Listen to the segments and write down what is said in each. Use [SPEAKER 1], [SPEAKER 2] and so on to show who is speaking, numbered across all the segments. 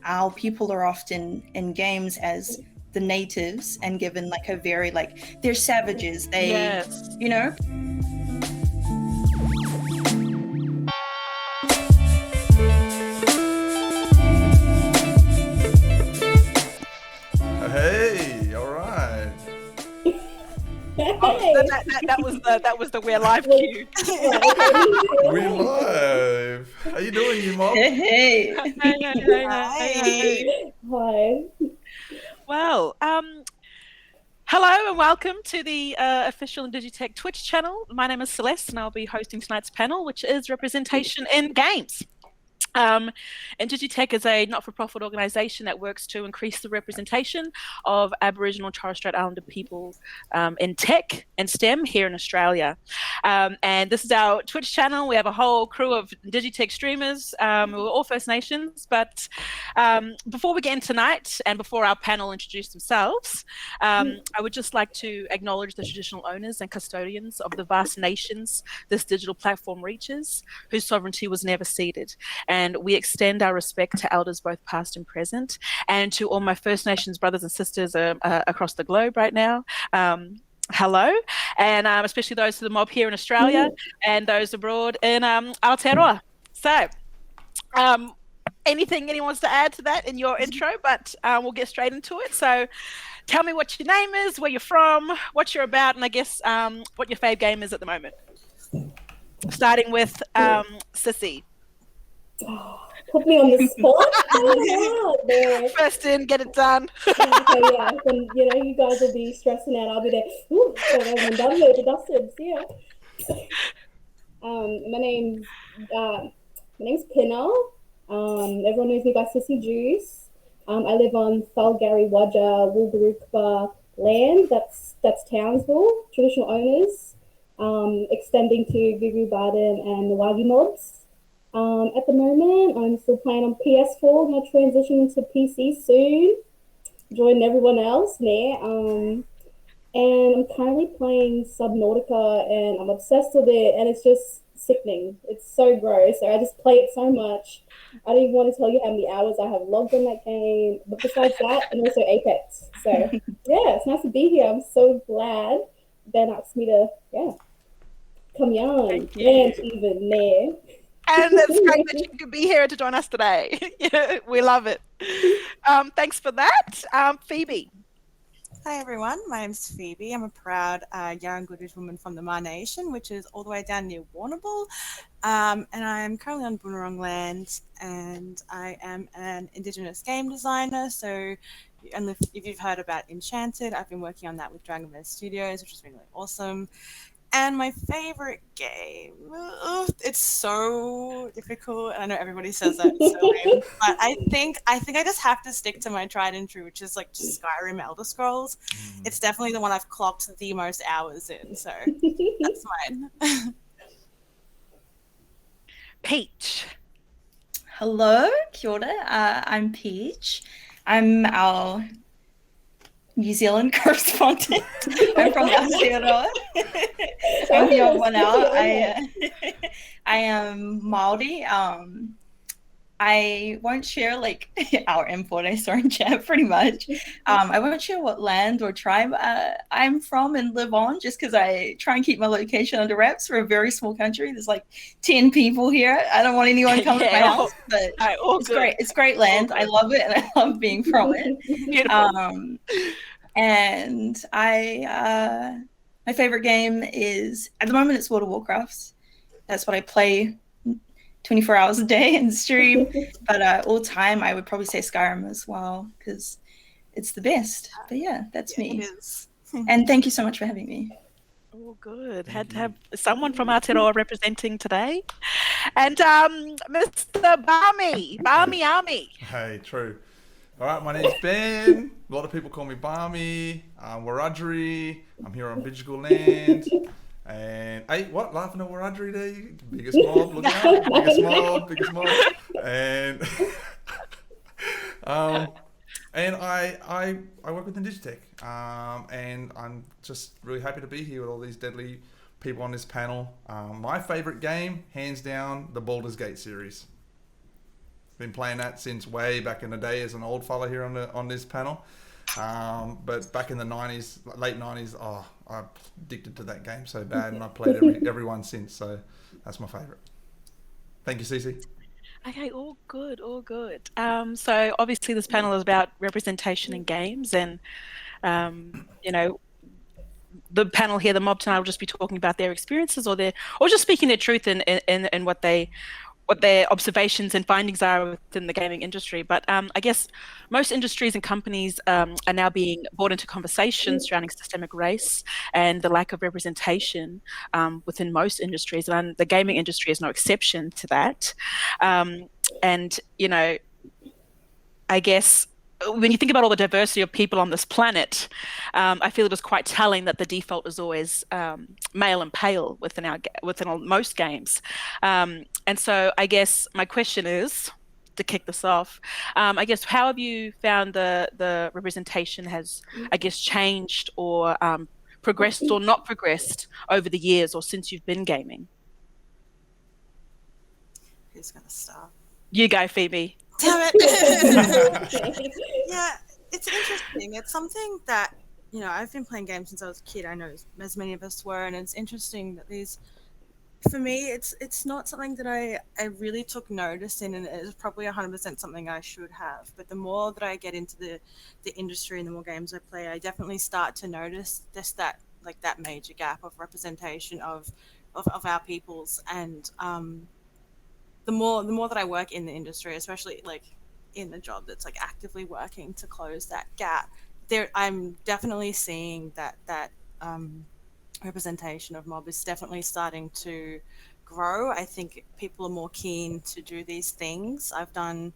[SPEAKER 1] our people are often in games as the natives and given like a very like they're savages. They,
[SPEAKER 2] Yes.
[SPEAKER 1] you know.
[SPEAKER 3] Hey, all right.
[SPEAKER 2] Oh, that was the We're Live cue.
[SPEAKER 3] We're live. How you doing, you mob?
[SPEAKER 1] Hey.
[SPEAKER 2] Hey.
[SPEAKER 4] Hi.
[SPEAKER 2] Well, hello and welcome to the official Digitech Twitch channel. My name is Celeste and I'll be hosting tonight's panel, which is representation in games. And Digitech is a not-for-profit organisation that works to increase the representation of Aboriginal and Torres Strait Islander people in tech and STEM here in Australia. And this is our Twitch channel. We have a whole crew of Digitech streamers. We're all First Nations. But before we get in tonight and before our panel introduce themselves, I would just like to acknowledge the traditional owners and custodians of the vast nations this digital platform reaches, whose sovereignty was never ceded. And we extend our respect to elders both past and present, and to all my First Nations brothers and sisters across the globe right now. Hello, and especially those to the mob here in Australia and those abroad in Aotearoa. So, anything anyone wants to add to that in your intro, but we'll get straight into it. So, tell me what your name is, where you're from, what you're about, and I guess what your fave game is at the moment. Starting with Sissy.
[SPEAKER 4] Put me on the spot. Oh, wow.
[SPEAKER 2] First in, get it done.
[SPEAKER 4] Okay, yeah. And, you guys will be stressing out. I'll be there. Ooh, so I've done the dusted. Yeah. My name's Pinna. Everyone knows me by Sissy Juice. I live on Thalgari Wadja Wulgarukba land. That's Townsville, traditional owners, extending to Gugu Barden and the Wagi mobs. At the moment, I'm still playing on PS4. I'm going to transition to PC soon. Join everyone else there. And I'm currently playing Subnautica, and I'm obsessed with it, and it's just sickening. It's so gross. So I just play it so much. I don't even want to tell you how many hours I have logged on that game. But besides that, and also Apex. So, yeah, it's nice to be here. I'm so glad Ben asked me to, come on, rant even there.
[SPEAKER 2] And it's great that you could be here to join us today. We love it. Thanks for that. Phoebe.
[SPEAKER 5] Hi everyone, my name's Phoebe. I'm a proud Yarrangoodridge woman from the Ma Nation, which is all the way down near Warrnambool. And I'm currently on Boonwurrung land, and I am an Indigenous game designer. So if you've heard about Enchanted, I've been working on that with Dragonverse Studios, which has been really awesome. And my favorite game, it's so difficult. I know everybody says that, but I think I just have to stick to my tried and true, which is like just Skyrim Elder Scrolls. It's definitely the one I've clocked the most hours in, so that's mine.
[SPEAKER 2] Peach.
[SPEAKER 1] Hello, kia ora. I'm Peach. I'm our New Zealand correspondent. I'm from Aotearoa. I'm the odd one out. I am Māori. I won't share like our import I saw in chat pretty much. I won't share what land or tribe I'm from and live on, just because I try and keep my location under wraps. For a very small country. There's like 10 people here. I don't want anyone coming to my house, but it's great. It's great land. I love it, and I love being from it. And my favorite game is, at the moment, it's World of Warcraft. That's what I play 24 hours a day and stream. But all time, I would probably say Skyrim as well, because it's the best. But yeah, that's me.
[SPEAKER 5] It is.
[SPEAKER 1] And thank you so much for having me.
[SPEAKER 2] Oh, good. Had to have someone from Aotearoa representing today. And Mr. Barmy Army.
[SPEAKER 3] Hey, true. All right, my name's Ben. A lot of people call me Barmy. I'm Wiradjuri. I'm here on Bidjigal land. And hey, what? Laughing at Wiradjuri there? Biggest mob, look out. Biggest mob. And and I work with Digitech. And I'm just really happy to be here with all these deadly people on this panel. My favorite game, hands down, the Baldur's Gate series. Been playing that since way back in the day as an old fella here on this panel. But back in the 90s, late 90s, I'm addicted to that game so bad, and I've played every one since. So that's my favourite. Thank you, Cece.
[SPEAKER 2] Okay, all good, all good. So obviously this panel is about representation in games, and you know, the panel here, the mob tonight, will just be talking about their experiences or just speaking their truth in what their observations and findings are within the gaming industry. But I guess most industries and companies are now being brought into conversations surrounding systemic race and the lack of representation within most industries. And the gaming industry is no exception to that. And, you know, I guess when you think about all the diversity of people on this planet, I feel it is quite telling that the default is always male and pale within most games. And so I guess my question is, to kick this off, I guess, how have you found the representation has, I guess, changed or progressed or not progressed over the years or since you've been gaming?
[SPEAKER 5] Who's going to start?
[SPEAKER 2] You go, Phoebe.
[SPEAKER 5] Damn it. Yeah, it's interesting. It's something that, you know, I've been playing games since I was a kid. I know as many of us were, and it's interesting that for me, it's not something that I really took notice in, and it's probably 100% something I should have. But the more that I get into the industry and the more games I play, I definitely start to notice that major gap of representation of our peoples. And the more that I work in the industry, especially like in the job that's like actively working to close that gap, I'm definitely seeing that representation of mob is definitely starting to grow. I think people are more keen to do these things. I've done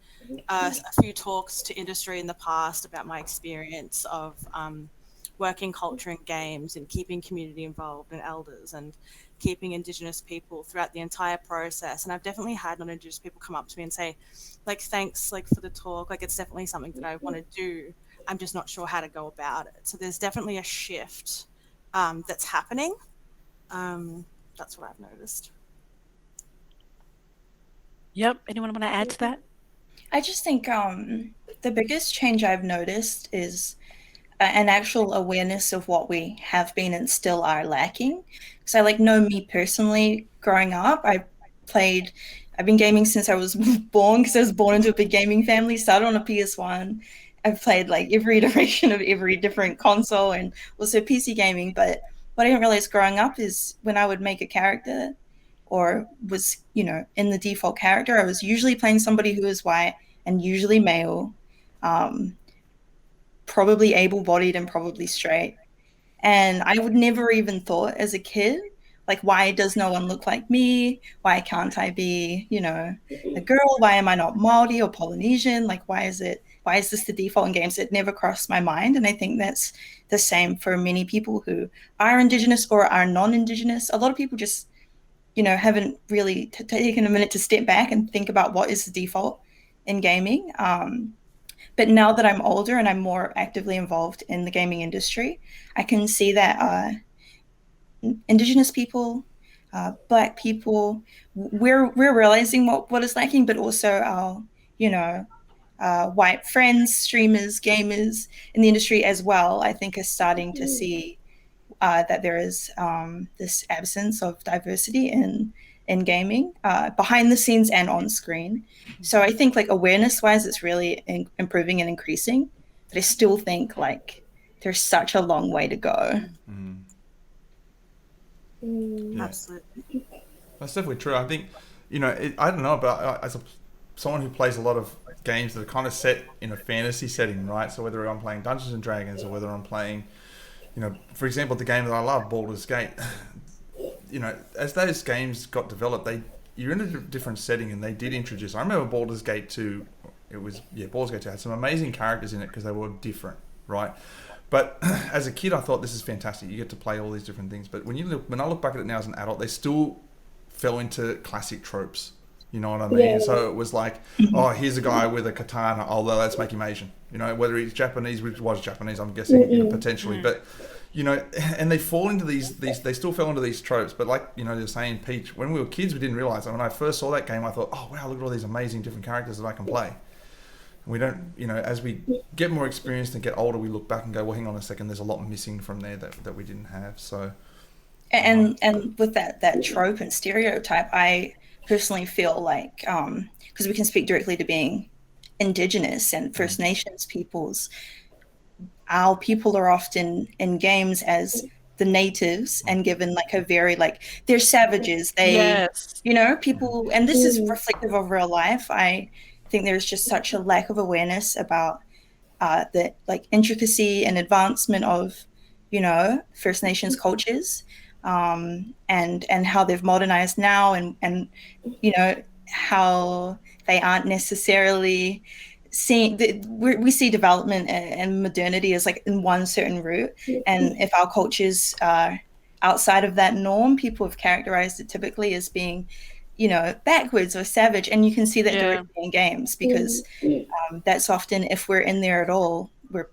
[SPEAKER 5] a few talks to industry in the past about my experience of working culture in games and keeping community involved and elders and keeping Indigenous people throughout the entire process. And I've definitely had non-Indigenous people come up to me and say, like, thanks, like, for the talk. Like, it's definitely something that I want to do. I'm just not sure how to go about it. So there's definitely a shift that's happening. That's what I've noticed.
[SPEAKER 2] Yep. Anyone want to add to that?
[SPEAKER 1] I just think the biggest change I've noticed is an actual awareness of what we have been and still are lacking. Because I know me personally, growing up, I've been gaming since I was born, because I was born into a big gaming family, started on a PS1. I've played every iteration of every different console and also PC gaming. But what I didn't realize growing up is when I would make a character or was, in the default character, I was usually playing somebody who was white and usually male, probably able-bodied and probably straight. And I would never even thought as a kid, why does no one look like me? Why can't I be, a girl? Why am I not Māori or Polynesian? Why is this the default in games? It never crossed my mind. And I think that's the same for many people who are Indigenous or are non-Indigenous. A lot of people just, haven't really taken a minute to step back and think about what is the default in gaming. But now that I'm older and I'm more actively involved in the gaming industry, I can see that Indigenous people, Black people, we're realizing what is lacking, but also our white friends, streamers, gamers in the industry as well, I think, are starting to see that there is this absence of diversity in gaming, behind the scenes and on screen. So I think awareness-wise, it's really improving and increasing, but I still think there's such a long way to go.
[SPEAKER 3] Yeah.
[SPEAKER 5] Absolutely.
[SPEAKER 3] That's definitely true. I think, I don't know, but as someone who plays a lot of games that are kind of set in a fantasy setting, right? So whether I'm playing Dungeons and Dragons or whether I'm playing, for example, the game that I love, Baldur's Gate, as those games got developed, you're in a different setting, and they did introduce. I remember Baldur's Gate 2. Baldur's Gate 2 had some amazing characters in it because they were different, right? But as a kid, I thought, this is fantastic. You get to play all these different things. But when I look back at it now as an adult, they still fell into classic tropes. You know what I mean?
[SPEAKER 4] Yeah.
[SPEAKER 3] So it was here's a guy with a katana. Oh, let's make him Asian. Whether he's Japanese, which was Japanese, I'm guessing, potentially. But you know, and they fall into these they still fell into these tropes. But like, you know, you're saying, Peach, when we were kids, we didn't realize that. When I first saw that game, I thought, oh wow, look at all these amazing different characters that I can play. And we don't, you know, as we get more experienced and get older, we look back and go, well, hang on a second, there's a lot missing from there that we didn't have. So
[SPEAKER 1] And with that trope and stereotype, I personally feel like, because we can speak directly to being Indigenous and First Nations peoples, our people are often in games as the natives and given like a very like they're savages. They,
[SPEAKER 2] Yes.
[SPEAKER 1] you know, people, and this is reflective of real life. I think there's just such a lack of awareness about the like intricacy and advancement of, you know, First Nations cultures, and how they've modernized now, and you know how they aren't necessarily seeing we see development and modernity as like in one certain route, and if our cultures are outside of that norm, people have characterized it typically as being, you know, backwards or savage, and you can see that directly in games because that's often, if we're in there at all, we're,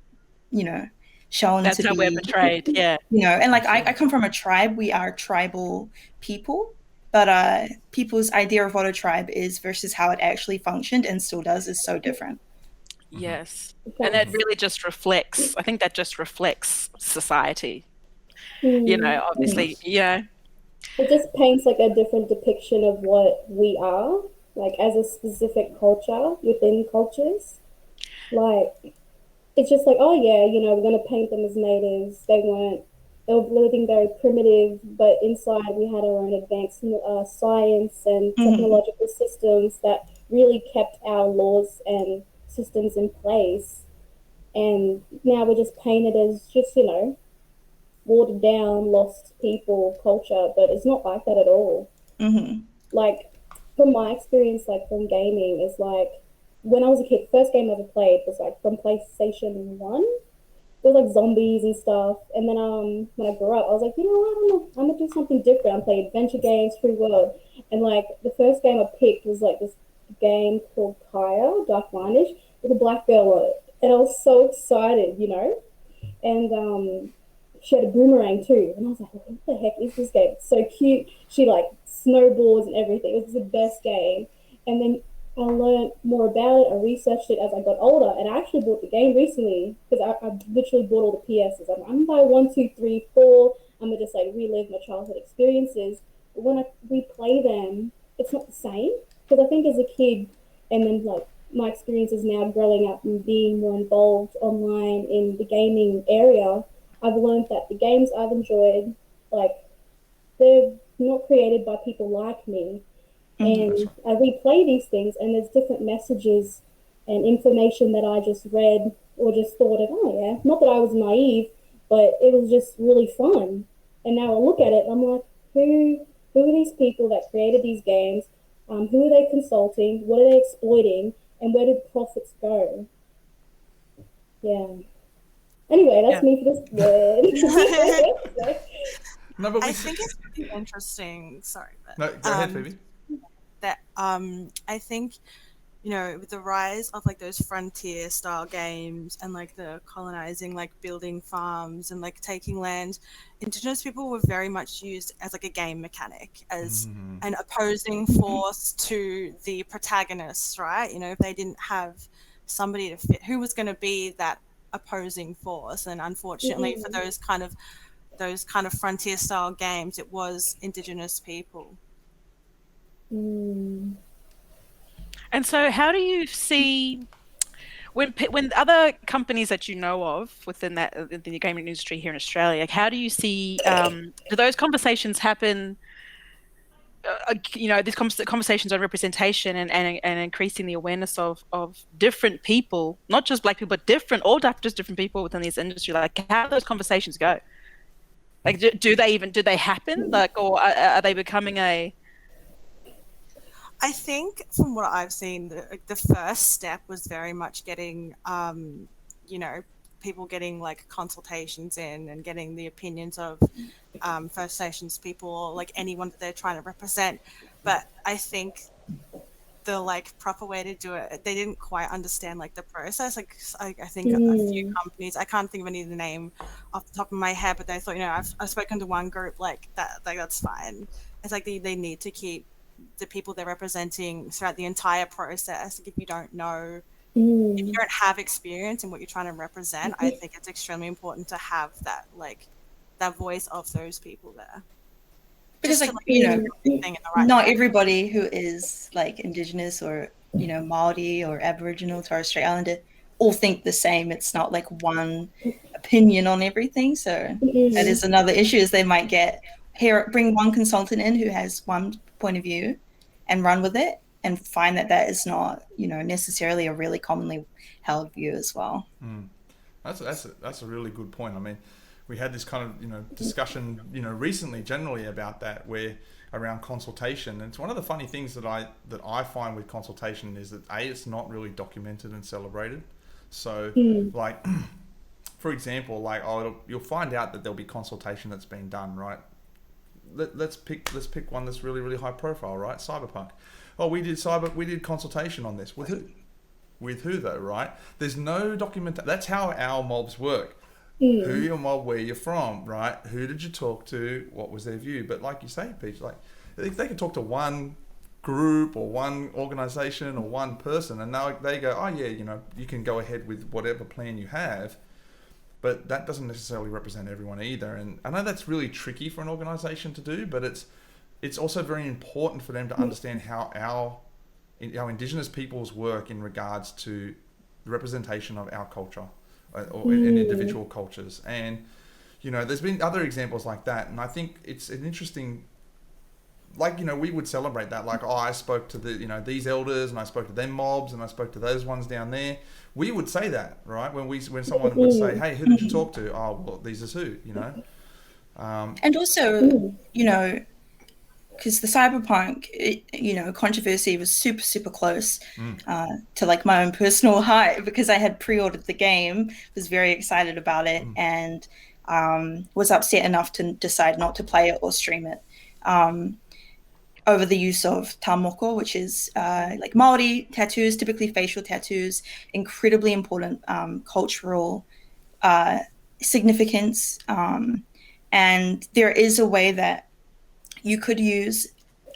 [SPEAKER 1] you know, shown
[SPEAKER 2] That's
[SPEAKER 1] to
[SPEAKER 2] how
[SPEAKER 1] be,
[SPEAKER 2] we're portrayed. Yeah.
[SPEAKER 1] you know, and like I come from a tribe, we are tribal people, but people's idea of what a tribe is versus how it actually functioned and still does is so different.
[SPEAKER 2] Yes. And that really just reflects, I think that just reflects society.
[SPEAKER 4] Mm.
[SPEAKER 2] You know, obviously, yeah.
[SPEAKER 4] It just paints like a different depiction of what we are, like as a specific culture within cultures. Like, it's just like, oh yeah, you know, we're going to paint them as natives. They were living very primitive, but inside we had our own advanced science and technological systems that really kept our laws and systems in place. And now we're just painted as just, you know, watered down, lost people culture, but it's not like that at all. Like, from my experience, like from gaming, is like when I was a kid, first game I ever played was like from PlayStation 1. There was like zombies and stuff. And then when I grew up, I was like, you know what, I'm gonna do something different. I'm playing adventure games, free world. And like the first game I picked was like this game called Kaya, Dark Lindish, with a black girl on it. And I was so excited, you know? And she had a boomerang too. And I was like, what the heck is this game? It's so cute. She like snowboards and everything. It was the best game. And then I learned more about it. I researched it as I got older, and I actually bought the game recently because I literally bought all the PSs. I'm gonna buy 1, 2, 3, 4. I'm gonna just like relive my childhood experiences. But when I replay them, it's not the same because I think as a kid, and then like my experiences now growing up and being more involved online in the gaming area, I've learned that the games I've enjoyed, like they're not created by people like me. And I replay these things, and there's different messages and information that I just read or just thought of, oh yeah, not that I was naive, but it was just really fun. And now I look at it and I'm like, who are these people that created these games? Who are they consulting? What are they exploiting? And where did profits go? Yeah. Anyway, that's me for this word.
[SPEAKER 3] no, but
[SPEAKER 5] I think it's really interesting. Sorry, but
[SPEAKER 3] no, go ahead, Phoebe.
[SPEAKER 5] that I think, you know, with the rise of like those frontier style games and like the colonizing, like building farms and like taking land, Indigenous people were very much used as like a game mechanic, as an opposing force to the protagonists, right? You know, if they didn't have somebody to fit, who was going to be that opposing force? And unfortunately for those kind of frontier style games, it was Indigenous people.
[SPEAKER 2] And so how do you see when other companies that you know of within the gaming industry here in Australia, like how do you see do those conversations happen, you know, these conversations on representation and increasing the awareness of different people, not just Black people, but just different people within this industry? Like how do those conversations go? Like do they happen, like, or are they becoming a...
[SPEAKER 5] I think from what I've seen, the first step was very much getting, you know, people getting like consultations in and getting the opinions of First Nations people, or like anyone that they're trying to represent. But I think the like proper way to do it. They didn't quite understand like the process. Like I think a few companies, I can't think of any of the name off the top of my head, but they thought, I've spoken to one group like that, like that's fine. It's like they need to keep the people they're representing throughout the entire process. Like if you don't know, if you don't have experience in what you're trying to represent, I think it's extremely important to have that like that voice of those people there.
[SPEAKER 1] Because like, not everybody who is like Indigenous or, Māori or Aboriginal, Torres Strait Islander all think the same. It's not like one opinion on everything. So that is another issue, is they might bring one consultant in who has one point of view and run with it, and find that is not, necessarily a really commonly held view as well.
[SPEAKER 3] That's a really good point. I mean, we had this kind of discussion recently generally about that, where around consultation. And it's one of the funny things that I find with consultation is that it's not really documented and celebrated. So like for example, like you'll find out that there'll be consultation that's been done, right? Let's pick one that's really, really high profile, right? Cyberpunk. Oh, we did consultation on this. With who? With who though, right? There's no document. That's how our mobs work. Who your mob, where you're from, right? Who did you talk to? What was their view? But like you say, Peach, like they can talk to one group or one organization or one person, and now they go, oh yeah, you can go ahead with whatever plan you have. But that doesn't necessarily represent everyone either. And I know that's really tricky for an organization to do, but it's also very important for them to understand how our Indigenous peoples work in regards to the representation of our culture or in individual cultures. And there's been other examples like that, and I think it's an interesting, like we would celebrate that, like I spoke to the these elders, and I spoke to them mobs, and I spoke to those ones down there. We would say that, right, when someone would say, hey, who did you talk to? Oh, well, these is who.
[SPEAKER 1] And also because the cyberpunk controversy was super, super close to like my own personal heart, because I had pre-ordered the game, was very excited about it, and was upset enough to decide not to play it or stream it over the use of tā moko, which is like Māori tattoos, typically facial tattoos, incredibly important cultural significance, and there is a way that you could use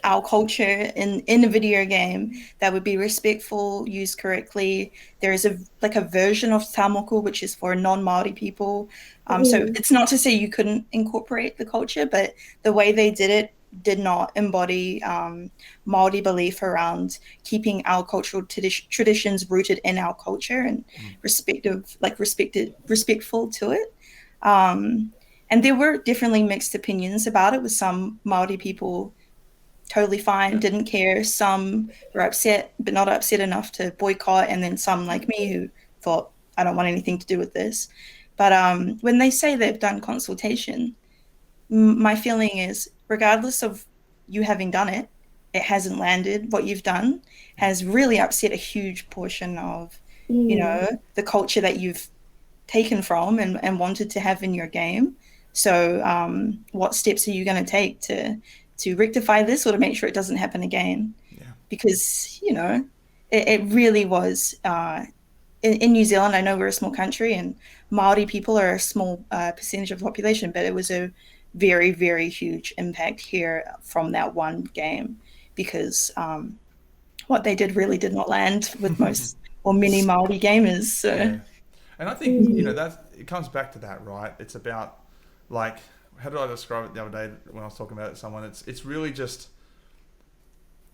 [SPEAKER 1] our culture in a video game that would be respectful, used correctly. There is a version of tā moko which is for non-Māori people. So it's not to say you couldn't incorporate the culture, but the way they did it did not embody Māori belief around keeping our cultural traditions rooted in our culture and respectful to it. And there were definitely mixed opinions about it, with some Māori people totally fine, didn't care. Some were upset, but not upset enough to boycott. And then some like me who thought, I don't want anything to do with this. But when they say they've done consultation, my feeling is, regardless of you having done it, it hasn't landed. What you've done has really upset a huge portion of, the culture that you've taken from and wanted to have in your game. So what steps are you going to take to rectify this, or to make sure it doesn't happen again? Yeah. Because, it really was, in New Zealand, I know we're a small country and Māori people are a small percentage of the population, but it was a very, very huge impact here from that one game, because what they did really did not land with most or many Māori gamers. So. Yeah.
[SPEAKER 3] And I think, it comes back to that, right? It's about, like, how did I describe it the other day when I was talking about it to someone? It's really just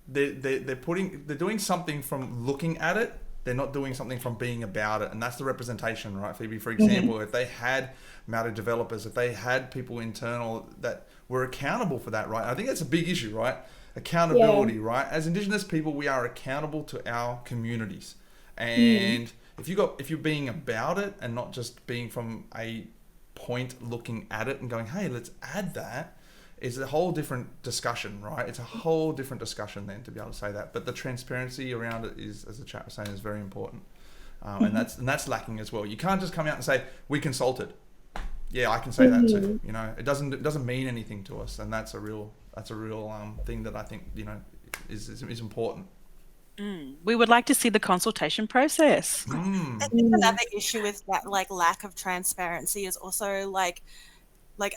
[SPEAKER 3] they're doing something from looking at it. They're not doing something from being about it, and that's the representation, right, Phoebe? For example, if they had Māori developers, if they had people internal that were accountable for that, right? I think that's a big issue, right? Accountability, right? As Indigenous people, we are accountable to our communities, and if you're being about it and not just being from a point looking at it and going, hey, let's add that, is a whole different discussion, right? It's a whole different discussion then to be able to say that. But the transparency around it is, as the chat was saying, is very important, and that's lacking as well. You can't just come out and say we consulted. Yeah, I can say that too. It doesn't mean anything to us, and that's a real thing that I think is important.
[SPEAKER 2] We would like to see the consultation process.
[SPEAKER 3] Mm.
[SPEAKER 5] I think another issue with that like lack of transparency is also like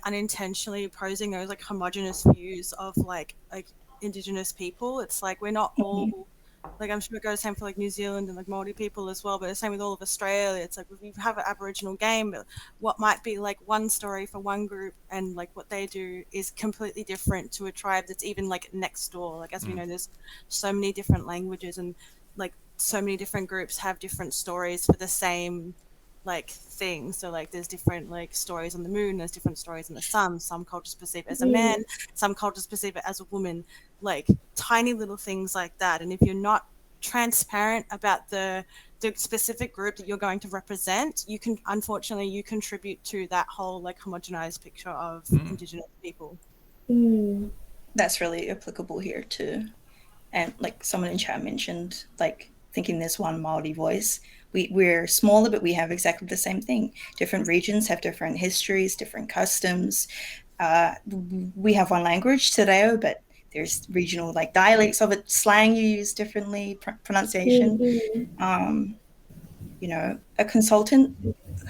[SPEAKER 5] unintentionally posing those like homogenous views of like Indigenous people. It's like we're not all like, I'm sure it goes the same for like New Zealand and like Māori people as well, but the same with all of Australia. It's like we have an Aboriginal game, but what might be like one story for one group and like what they do is completely different to a tribe that's even like next door. Like as we know, there's so many different languages and like so many different groups have different stories for the same like thing. So like there's different like stories on the moon, there's different stories in the sun. Some cultures perceive it as a man, some cultures perceive it as a woman, like tiny little things like that. And if you're not transparent about the specific group that you're going to represent, you can unfortunately you contribute to that whole like homogenized picture of Indigenous people.
[SPEAKER 1] That's really applicable here too. And like someone in chat mentioned, like thinking there's one Māori voice. We're smaller, but we have exactly the same thing. Different regions have different histories, different customs. We have one language, Te Reo, but there's regional like dialects of it, slang you use differently, pronunciation. You know, a consultant,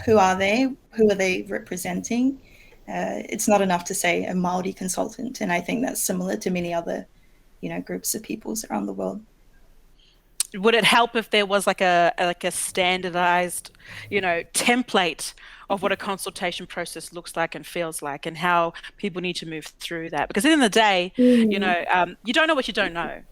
[SPEAKER 1] who are they? Who are they representing? It's not enough to say a Māori consultant, and I think that's similar to many other, you know, groups of peoples around the world.
[SPEAKER 2] Would it help if there was like a standardized, you know, template of what a consultation process looks like and feels like, and how people need to move through that? Because at the end of the day, you know, you don't know what you don't know.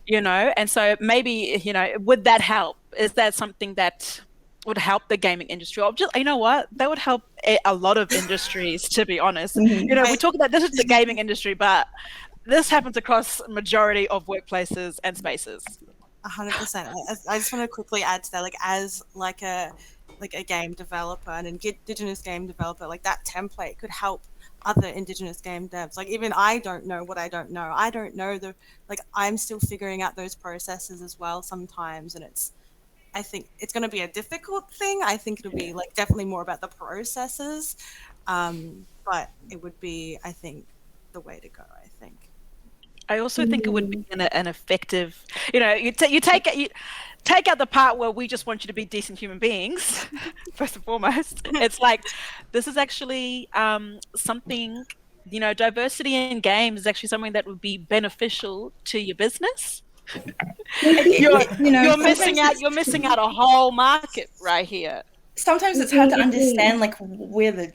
[SPEAKER 2] You know, and so maybe, you know, would that help? Is that something that would help the gaming industry? Or just, you know what, that would help a lot of industries, to be honest. You know, we talk about this is the gaming industry, but this happens across a majority of workplaces and spaces.
[SPEAKER 5] 100%. I just want to quickly add to that, like as like a game developer, an Indigenous game developer, like that template could help other Indigenous game devs. Like even I don't know what I don't know. I don't know I'm still figuring out those processes as well sometimes, and I think it's going to be a difficult thing. I think it'll be like definitely more about the processes, but it would be, I think, the way to go. I think.
[SPEAKER 2] I also think it would be an effective, you know, you take out the part where we just want you to be decent human beings, first and foremost. It's like, this is actually something, you know, diversity in games is actually something that would be beneficial to your business. You're missing out a whole market right here.
[SPEAKER 1] Sometimes it's hard to understand like where the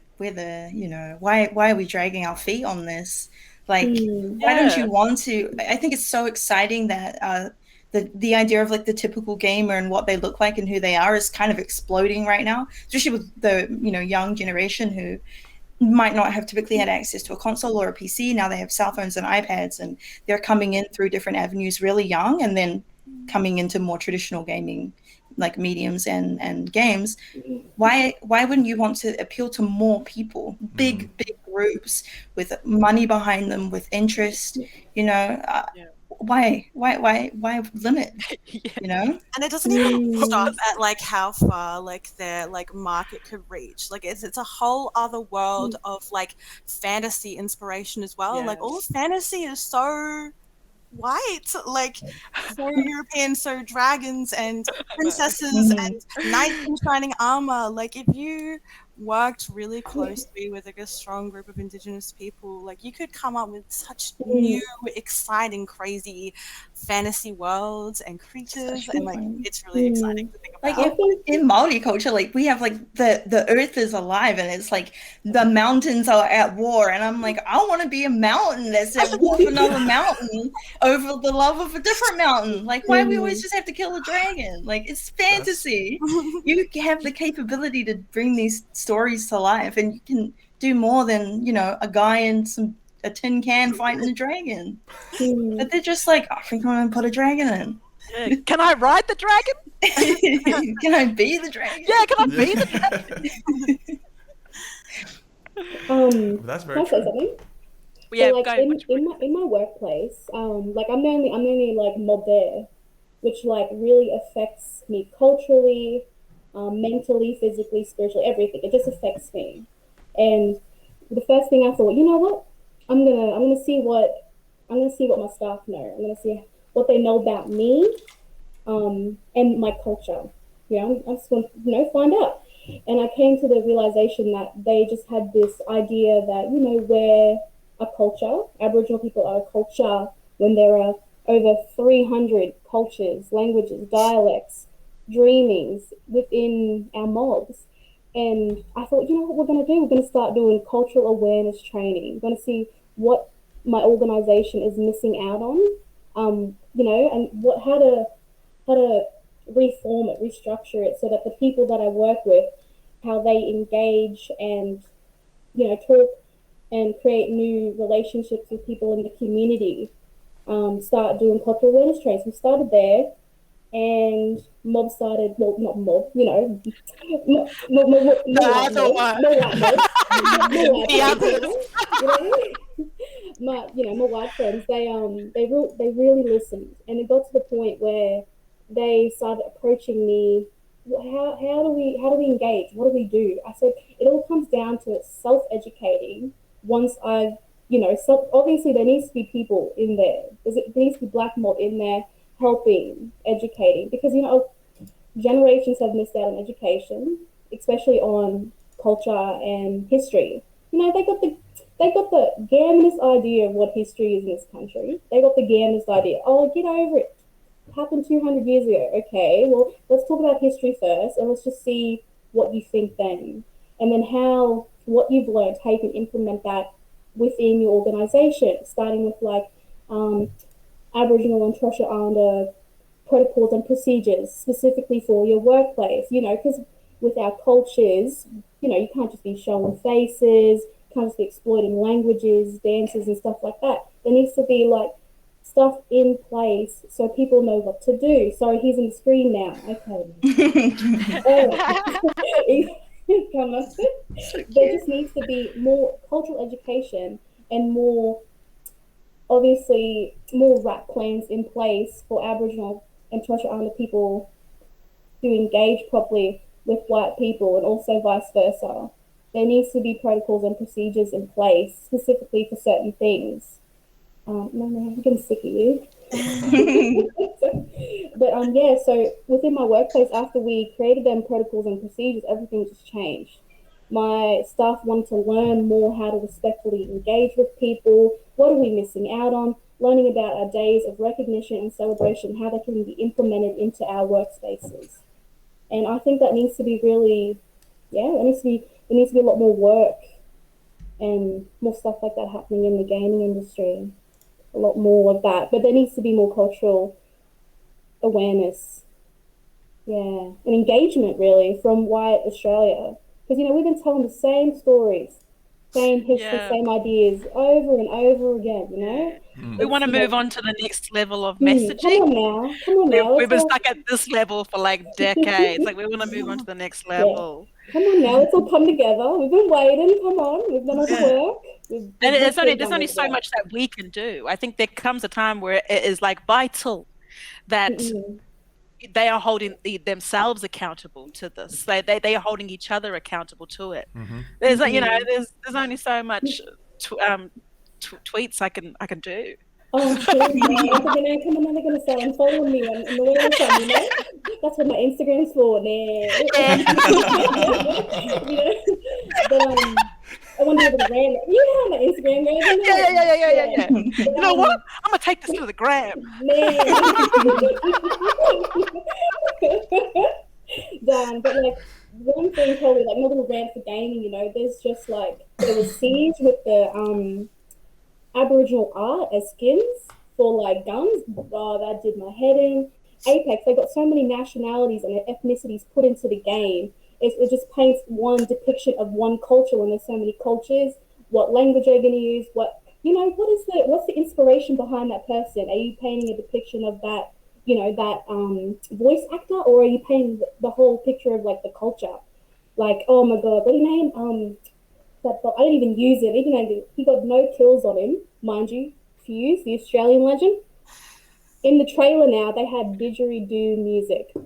[SPEAKER 1] you know, why are we dragging our feet on this? Like, why don't you want to? I think it's so exciting that the idea of like the typical gamer and what they look like and who they are is kind of exploding right now, especially with the, you know, young generation who might not have typically had access to a console or a PC. Now they have cell phones and iPads, and they're coming in through different avenues really young, and then coming into more traditional gaming like mediums and games. Why wouldn't you want to appeal to more people, big groups with money behind them, with interest, you know? Why limit? You know?
[SPEAKER 5] And it doesn't even stop at like how far like their like market could reach. Like it's a whole other world of like fantasy inspiration as well. Like all fantasy is so white, like so European, so dragons and princesses and knights in shining armor. Like if you worked really closely with like a strong group of Indigenous people, like you could come up with such new, exciting, crazy fantasy worlds and creatures, and like it's really exciting to think about.
[SPEAKER 1] Like in Maori culture, like we have like the earth is alive, and it's like the mountains are at war, and I'm like, I want to be a mountain that's at war with another mountain over the love of a different mountain. Like, why we always just have to kill a dragon? Like, it's fantasy. You have the capability to bring these stories to life, and you can do more than, you know, a guy in a tin can fighting a dragon. But they're just like, I think I'm gonna put a dragon in.
[SPEAKER 2] Yeah. Can I ride the dragon?
[SPEAKER 1] Can I be the dragon?
[SPEAKER 2] Yeah, can I be the
[SPEAKER 4] dragon?
[SPEAKER 3] That's very true.
[SPEAKER 2] Yeah,
[SPEAKER 4] so, like in my workplace, like I'm the only like mob there, which like really affects me culturally, mentally, physically, spiritually, everything. It just affects me. And the first thing I thought, you know what? I'm gonna see what my staff know. I'm gonna see know about me, and my culture. I just want to find out. And I came to the realization that they just had this idea that we're a culture. Aboriginal people are a culture when there are over 300 cultures, languages, dialects, dreamings within our mobs. And I thought, what we're going to do? We're going to start doing cultural awareness training. We're going to see what my organization is missing out on, and how to reform it, restructure it, so that the people that I work with, how they engage and talk and create new relationships with people in the community. Start doing cultural awareness trainings. We started there, and mob started. Well, not mob, more white more white friends. They really listened, and it got to the point where they started approaching me. How do we engage? What do we do? I said it all comes down to self-educating. Once I've obviously there needs to be people in there. There needs to be black mob in there helping, educating, because generations have missed out on education, especially on culture and history. They got the gamest idea of what history is in this country. They got the gamest idea. Oh, get over it. Happened 200 years ago. Okay, well, let's talk about history first, and let's just see what you think then, and then how what you've learned, how you can implement that within your organization, starting with Aboriginal and Torres Strait Islander protocols and procedures specifically for your workplace. Because with our cultures, you can't just be showing faces, can't just be exploiting languages, dances, and stuff like that. There needs to be stuff in place so people know what to do. Sorry, he's on the screen now. Okay. Come on. There just needs to be more cultural education and more RAP plans in place for Aboriginal and Torres Strait Islander people to engage properly with white people, and also vice versa. There needs to be protocols and procedures in place specifically for certain things. No, I'm getting sick of you. But so within my workplace, after we created them protocols and procedures, everything just changed. My staff wanted to learn more how to respectfully engage with people. What are we missing out on? Learning about our days of recognition and celebration, how they can be implemented into our workspaces. And I think that needs to be really, there needs to be a lot more work and more stuff like that happening in the gaming industry. A lot more of that, but there needs to be more cultural awareness, and engagement really from white Australia, because we've been telling the same stories, same history, same ideas over and over again.
[SPEAKER 2] We want to move on to the next level of messaging.
[SPEAKER 4] Come on now.
[SPEAKER 2] We've been stuck at this level for decades. We want to move on to the next level.
[SPEAKER 4] Come on now, let's all come together. We've been waiting. Come on, we've done all the work. And
[SPEAKER 2] there's only so much that we can do. I think there comes a time where it is vital that they are holding themselves accountable to this. They are holding each other accountable to it. There's there's only so much tweets I can do.
[SPEAKER 4] Oh, come on, they're gonna start unfollowing me on the way That's what my Instagram's for, But I want to be able to ram it. You know how my Instagram goes.
[SPEAKER 2] Yeah. You know what? I'm gonna take this to the gram.
[SPEAKER 4] Done. But one thing, probably my little rant for gaming. There's just there was siege with the Aboriginal art as skins for guns. Oh, that did my head in. Apex, they got so many nationalities and ethnicities put into the game. It just paints one depiction of one culture when there's so many cultures. What language are you going to use? What's the inspiration behind that person? Are you painting a depiction of that, voice actor, or are you painting the whole picture of the culture? Oh my God, what do you name? I didn't even use it. Even though he got no kills on him, mind you. Fuse, the Australian legend. In the trailer now, they had didgeridoo music. When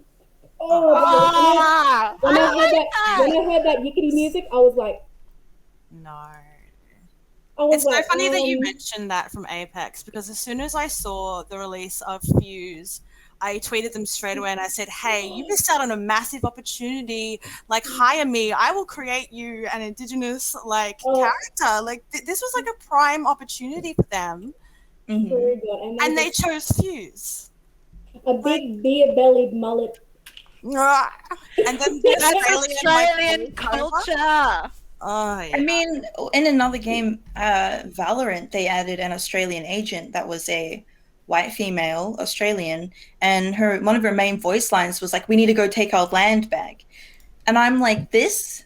[SPEAKER 4] I heard that yickety music, I was like,
[SPEAKER 5] no.
[SPEAKER 4] I was
[SPEAKER 5] It's so
[SPEAKER 4] like,
[SPEAKER 5] funny that you mentioned that from Apex, because as soon as I saw the release of Fuse, I tweeted them straight away and I said, hey, you missed out on a massive opportunity. Like, hire me. I will create you an Indigenous, like, character. Like, this was, like, a prime opportunity for them.
[SPEAKER 4] True, God.
[SPEAKER 5] And they chose Fuse.
[SPEAKER 4] A big beer-bellied mullet.
[SPEAKER 5] And then the
[SPEAKER 2] That's Australian culture.
[SPEAKER 5] Oh, yeah.
[SPEAKER 1] I mean, in another game, Valorant, they added an Australian agent that was a white female Australian, and one of her main voice lines was like, "We need to go take our land back," and I'm like, this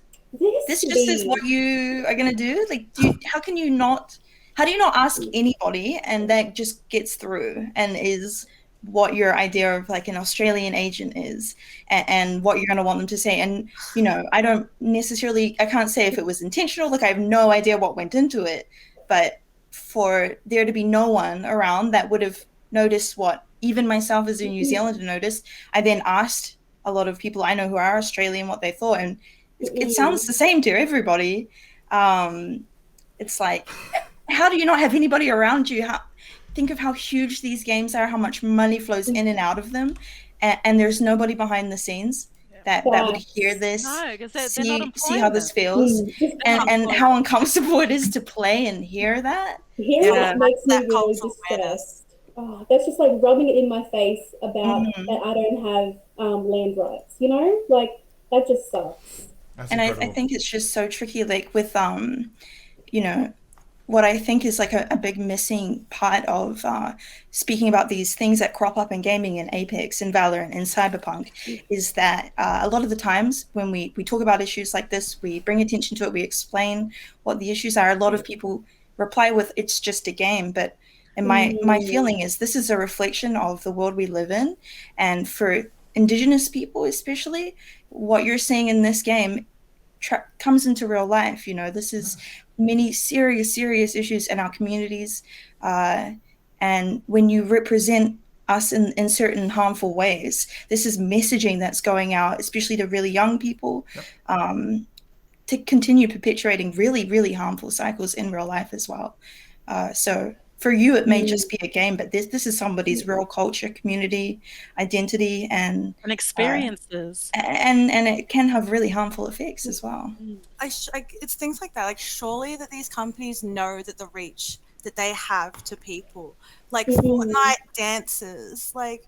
[SPEAKER 1] just is what you are gonna do? Like, how do you not ask anybody, and that just gets through and is what your idea of like an Australian agent is, and what you're going to want them to say. And I can't say if it was intentional. Like, I have no idea what went into it, but for there to be no one around that would have noticed what even myself as a New Zealander noticed, I then asked a lot of people I know who are Australian what they thought, and it sounds the same to everybody. It's like, how do you not have anybody around you? Think of how huge these games are, how much money flows in and out of them, and there's nobody behind the scenes that would hear this, see how this feels, and how uncomfortable it is to play and hear that.
[SPEAKER 4] Hearing that makes me really distressed. Oh, that's just like rubbing it in my face about that I don't have land rights, like that just sucks.
[SPEAKER 1] And I think it's just so tricky, like with what I think is like a big missing part of speaking about these things that crop up in gaming and Apex and Valorant and Cyberpunk is that a lot of the times when we talk about issues like this, we bring attention to it, we explain what the issues are. A lot of people reply with, it's just a game. But my feeling is this is a reflection of the world we live in. And for Indigenous people especially, what you're seeing in this game comes into real life. This is many serious issues in our communities, and when you represent us in certain harmful ways, this is messaging that's going out, especially to really young people, to continue perpetuating really harmful cycles in real life as well. So for you it may just be a game, but this is somebody's real culture, community, identity, and
[SPEAKER 2] experiences,
[SPEAKER 1] and it can have really harmful effects as well.
[SPEAKER 5] It's things like that. Like, surely that these companies know that the reach that they have to people, like Fortnite dancers, like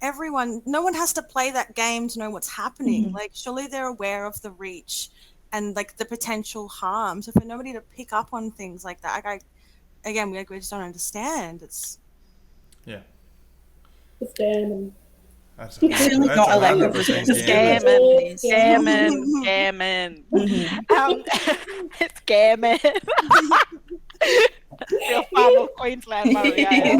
[SPEAKER 5] no one has to play that game to know what's happening. Like, surely they're aware of the reach and like the potential harm. So for nobody to pick up on things like that, again, we just don't understand. It's
[SPEAKER 4] scamming.
[SPEAKER 3] That's
[SPEAKER 1] not a lack of
[SPEAKER 2] scamming. It's scamming. You're far more Queensland, Maria. Yeah.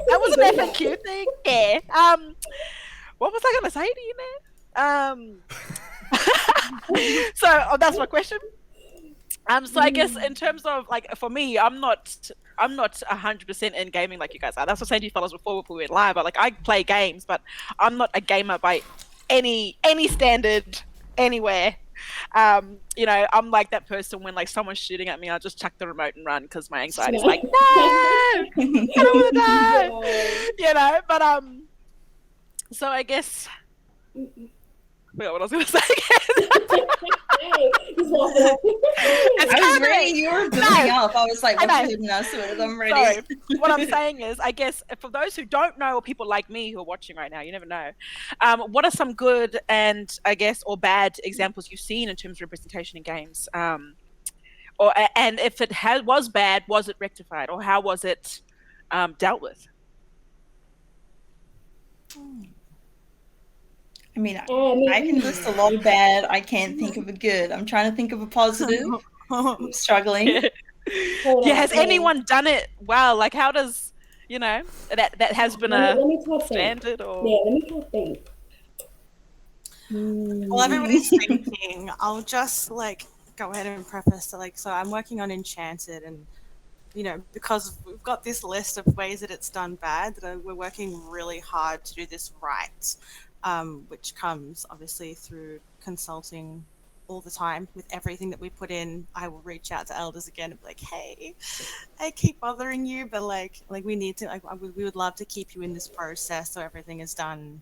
[SPEAKER 2] That was an FAQ thing. Yeah. What was I going to say to you, man? So that's my question. So I guess in terms of like, for me, I'm not 100% in gaming like you guys are. That's what I said to you fellas before we went live. But like, I play games, but I'm not a gamer by any standard anywhere. I'm like that person when like someone's shooting at me, I'll just chuck the remote and run because my anxiety is like, no, I don't want to die. But so I guess I forgot what I was going to say again.
[SPEAKER 1] I was ready. You were building up. I was like, what's holding us with? I'm ready.
[SPEAKER 2] Sorry. What I'm saying is, I guess for those who don't know, or people like me who are watching right now, you never know, what are some good and I guess or bad examples you've seen in terms of representation in games? And if it was bad, was it rectified, or how was it dealt with?
[SPEAKER 1] I mean, I can list a lot of bad. I can't think of a good. I'm trying to think of a positive. I'm struggling.
[SPEAKER 2] Has anyone done it well? Like, how does, that has been a standard? Or...
[SPEAKER 4] Yeah, let me try to think.
[SPEAKER 5] While everybody's thinking, I'll just, go ahead and preface to, so I'm working on Enchanted, and, because we've got this list of ways that it's done bad, that we're working really hard to do this right. Which comes obviously through consulting all the time with everything that we put in. I will reach out to elders again and be like, hey, I keep bothering you, but like we need to, like, we would love to keep you in this process so everything is done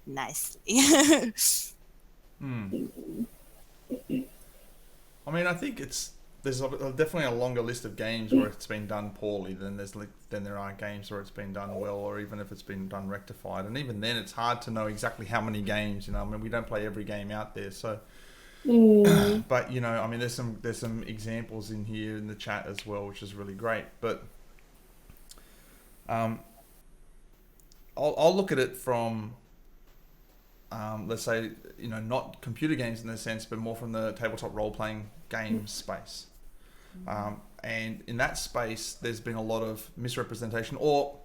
[SPEAKER 5] nicely.
[SPEAKER 3] I mean, I think there's definitely a longer list of games where it's been done poorly than there are games where it's been done well, or even if it's been done rectified. And even then, it's hard to know exactly how many games. I mean, we don't play every game out there, so. But I mean, there's some examples in here in the chat as well, which is really great. But I'll look at it from. Let's say, not computer games in the sense, but more from the tabletop role-playing game space. And in that space, there's been a lot of misrepresentation, or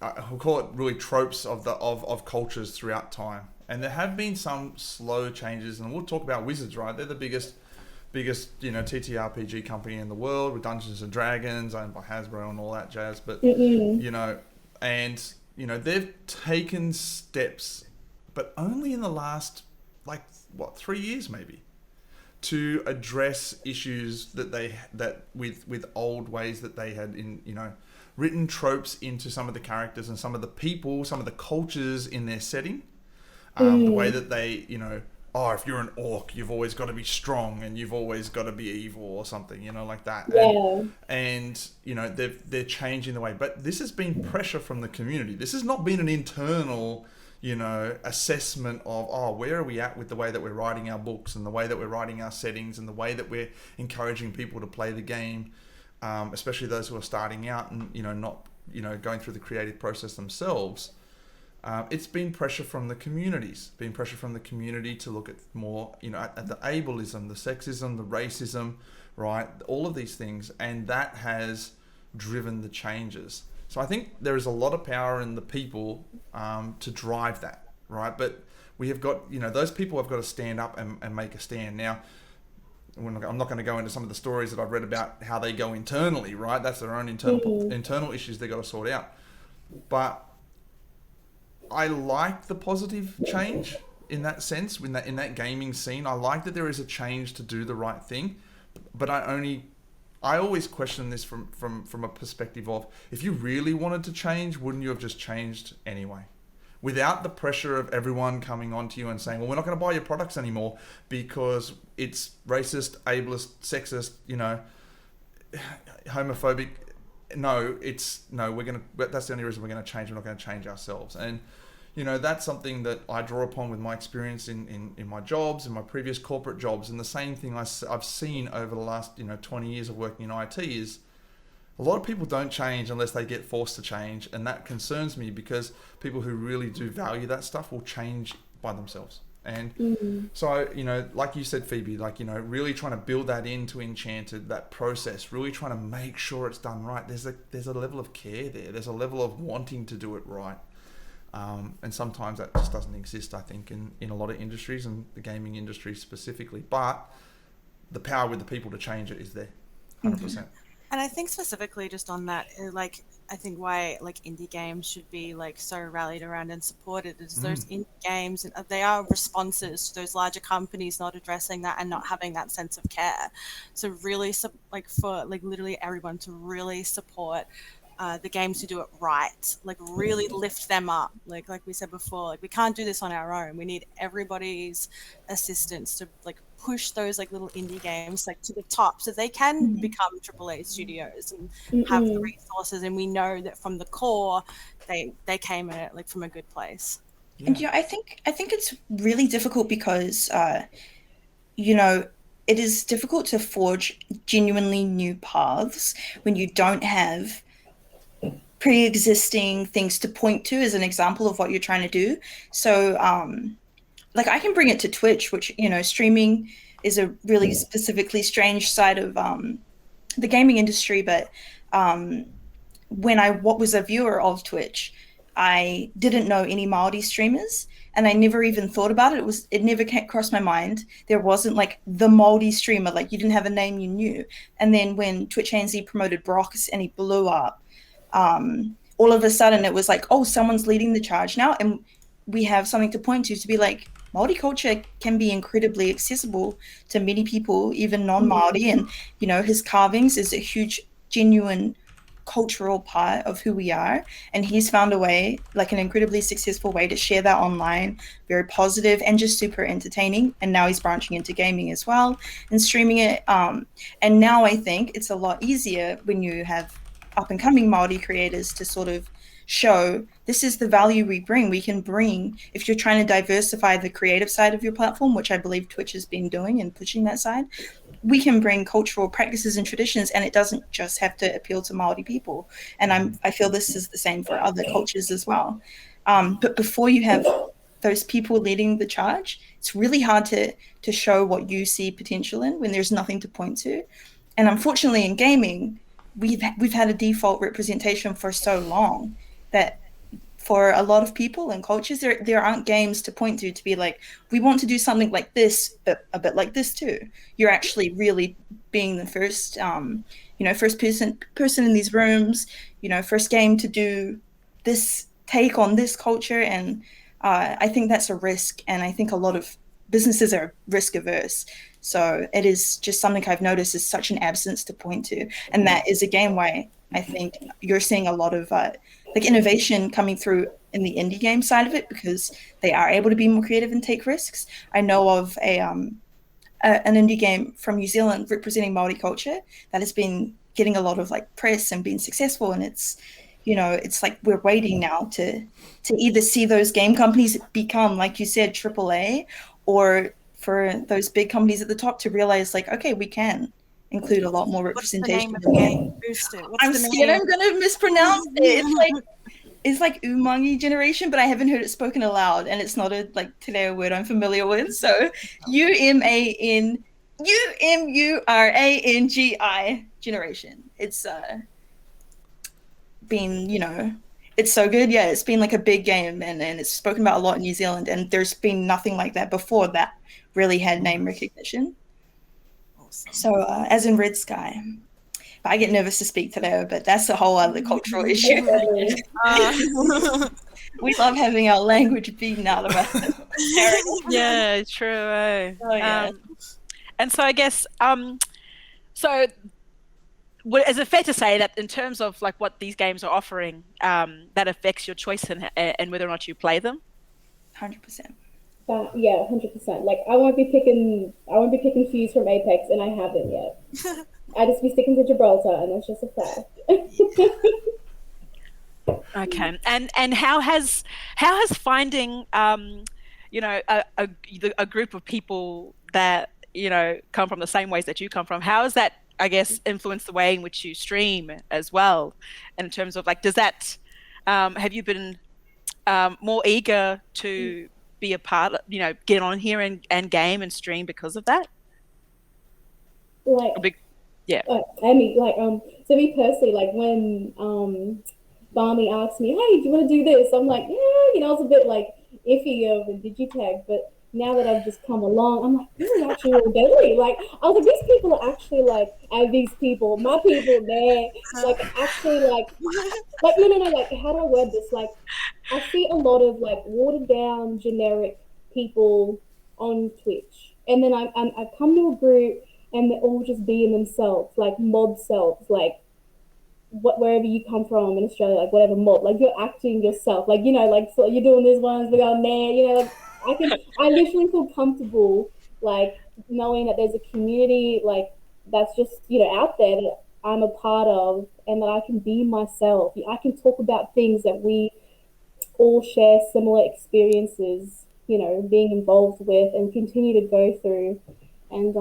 [SPEAKER 3] I'll call it really tropes of cultures throughout time. And there have been some slow changes, and we'll talk about Wizards, right? They're the biggest TTRPG company in the world, with Dungeons and Dragons, owned by Hasbro and all that jazz. But they've taken steps, but only in the last 3 years maybe, to address issues that with old ways that they had written tropes into some of the characters and some of the people, some of the cultures in their setting. The way that they, if you're an orc, you've always got to be strong and you've always got to be evil or something, like that.
[SPEAKER 4] Yeah.
[SPEAKER 3] And they're changing the way, but this has been pressure from the community. This has not been an internal assessment of, where are we at with the way that we're writing our books and the way that we're writing our settings and the way that we're encouraging people to play the game, especially those who are starting out and, not, going through the creative process themselves. It's been pressure from the communities, to look at more, at the ableism, the sexism, the racism, right? All of these things. And that has driven the changes. So I think there is a lot of power in the people to drive that, right? But we have got, those people have got to stand up and make a stand. Now, I'm not going to go into some of the stories that I've read about how they go internally, right? That's their own internal issues they've got to sort out. But I like the positive change in that sense, in that gaming scene. I like that there is a change to do the right thing, but I always question this from a perspective of, if you really wanted to change, wouldn't you have just changed anyway? Without the pressure of everyone coming onto you and saying, well, we're not going to buy your products anymore because it's racist, ableist, sexist, homophobic. That's the only reason we're going to change. We're not going to change ourselves. And, that's something that I draw upon with my experience in my jobs, in my previous corporate jobs. And the same thing I've seen over the last, 20 years of working in IT is a lot of people don't change unless they get forced to change. And that concerns me, because people who really do value that stuff will change by themselves. And so, like you said, Phoebe, really trying to build that into Enchanted, that process, really trying to make sure it's done right. There's a level of care there. There's a level of wanting to do it right. And sometimes that just doesn't exist, I think, in a lot of industries, and the gaming industry specifically. But the power with the people to change it is there, 100%.
[SPEAKER 5] And I think specifically just on that, I think why indie games should be so rallied around and supported is those indie games, and they are responses to those larger companies not addressing that and not having that sense of care. So really, for literally everyone to really support the games to do it right, really lift them up. Like we said before, we can't do this on our own. We need everybody's assistance to push those little indie games to the top, so they can become AAA studios and have the resources. And we know that from the core, they came at it from a good place.
[SPEAKER 1] Yeah. And I think it's really difficult because it is difficult to forge genuinely new paths when you don't have pre-existing things to point to as an example of what you're trying to do. So I can bring it to Twitch, which streaming is a really specifically strange side of the gaming industry. But when I was a viewer of Twitch, I didn't know any Māori streamers, and I never even thought about it. It never crossed my mind. There wasn't the Māori streamer, you didn't have a name you knew. And then when Twitch ANZ promoted Brox and he blew up, all of a sudden it was someone's leading the charge now, and we have something to point to be Māori culture can be incredibly accessible to many people, even non-Māori. And, you know, his carvings is a huge, genuine cultural part of who we are. And he's found a way, like an incredibly successful way to share that online, very positive and just super entertaining. And now he's branching into gaming as well and streaming it. And now I think it's a lot easier when you have up and coming Māori creators to sort of show this is the value we bring. We can bring, if you're trying to diversify the creative side of your platform, which I believe Twitch has been doing and pushing that side, we can bring cultural practices and traditions, and it doesn't just have to appeal to Māori people. And I feel this is the same for other cultures as well. But before you have those people leading the charge, it's really hard to show what you see potential in when there's nothing to point to. And unfortunately in gaming, we've had a default representation for so long that for a lot of people and cultures, there aren't games to point to be like, we want to do something like this, but a bit like this too. You're actually really being the first, first person in these rooms, first game to do this take on this culture. And I think that's a risk. And I think a lot of businesses are risk averse. So it is just something I've noticed is such an absence to point to. And that is again why I think you're seeing a lot of innovation coming through in the indie game side of it, because they are able to be more creative and take risks. I know of an indie game from New Zealand representing Māori culture that has been getting a lot of press and being successful. And it's like we're waiting now to either see those game companies become, like you said, AAA, or for those big companies at the top to realize okay, we can include a lot more representation.
[SPEAKER 5] What's the name of the game? Booster.
[SPEAKER 1] I'm scared I'm going to mispronounce it. It's like Umangi generation, but I haven't heard it spoken aloud, and it's not a Te Reo word I'm familiar with. So Umangi generation. It's been, it's so good. Yeah, it's been a big game, and it's spoken about a lot in New Zealand, and there's been nothing like that before that really had name recognition.
[SPEAKER 5] Awesome.
[SPEAKER 1] So as in Red Sky. But I get nervous to speak to Leo, but that's a whole other cultural issue. We love having our language beaten out of us.
[SPEAKER 2] Yeah, true. Eh?
[SPEAKER 1] Oh, yeah.
[SPEAKER 2] And so I guess, so is it fair to say that in terms of what these games are offering, that affects your choice in whether or not you play them?
[SPEAKER 1] 100%.
[SPEAKER 4] Yeah, 100%. I won't be picking Fuse from Apex, and I haven't yet. I just be sticking to Gibraltar, and that's just a fact.
[SPEAKER 2] Okay, and how has finding a group of people that come from the same ways that you come from, how has that, I guess, influenced the way in which you stream as well? In terms of does that have you been more eager to be a part of, get on here and game and stream because of that? Yeah.
[SPEAKER 4] I mean, to me personally, when Barney asked me, hey, do you want to do this? I'm like, yeah, I was a bit iffy of the digitag, but now that I've just come along, I'm like, this is actually really deadly. I was like, these people are actually these people, my people, they're actually no, how do I word this? I see a lot of watered down generic people on Twitch, and then I come to a group and they're all just being themselves, mob selves, wherever you come from in Australia, whatever mob, you're acting yourself, so you're doing this ones, we're going there, I literally feel comfortable, knowing that there's a community, that's just, out there that I'm a part of, and that I can be myself. I can talk about things that we all share similar experiences, being involved with and continue to go through. And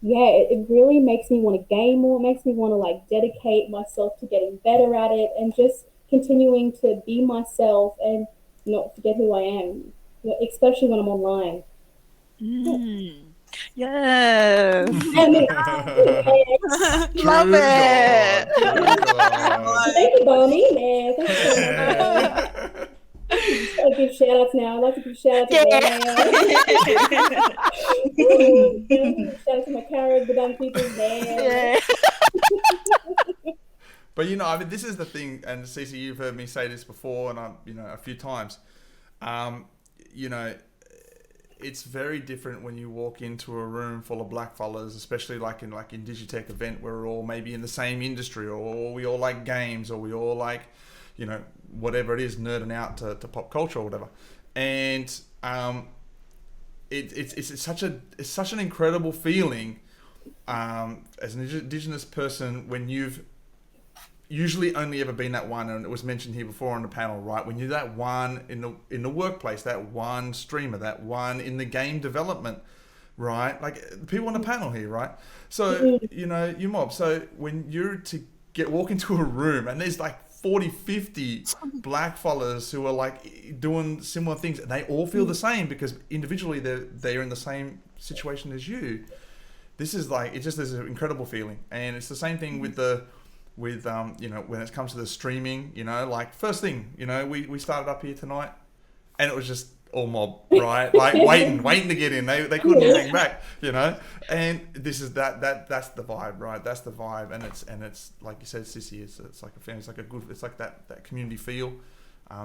[SPEAKER 4] it really makes me want to game more. It makes me want to dedicate myself to getting better at it and just continuing to be myself and not forget who I am, especially when I'm online.
[SPEAKER 2] Yeah.
[SPEAKER 3] Love
[SPEAKER 2] it.
[SPEAKER 4] Thank you, Barney. Man, thank you so much. I give shout outs now. I'd like to give shout outs shout out to my carrot, but people there.
[SPEAKER 3] But I mean, this is the thing, and Cece, you've heard me say this before, and a few times. it's very different when you walk into a room full of black fellas, especially like in Digitech event where we're all maybe in the same industry, or we all like games, or we all like, whatever it is, nerding out to pop culture or whatever. And it's such an incredible feeling as an Indigenous person when you've usually only ever been that one, and it was mentioned here before on the panel, right? When you're that one in the workplace, that one streamer, that one in the game development, right? Like people on the panel here, right? So you mob. So when you're to walk into a room and there's like 40, 50 black fellas who are like doing similar things, and they all feel the same because individually they're in the same situation as you. This is like, it just is an incredible feeling. And it's the same thing with when it comes to the streaming, like first thing, we started up here tonight and it was just all mob, right? Like waiting to get in. They couldn't hang back, and this is that's the vibe, right? That's the vibe. And it's like you said, Sissy, it's like a family, it's like that community feel.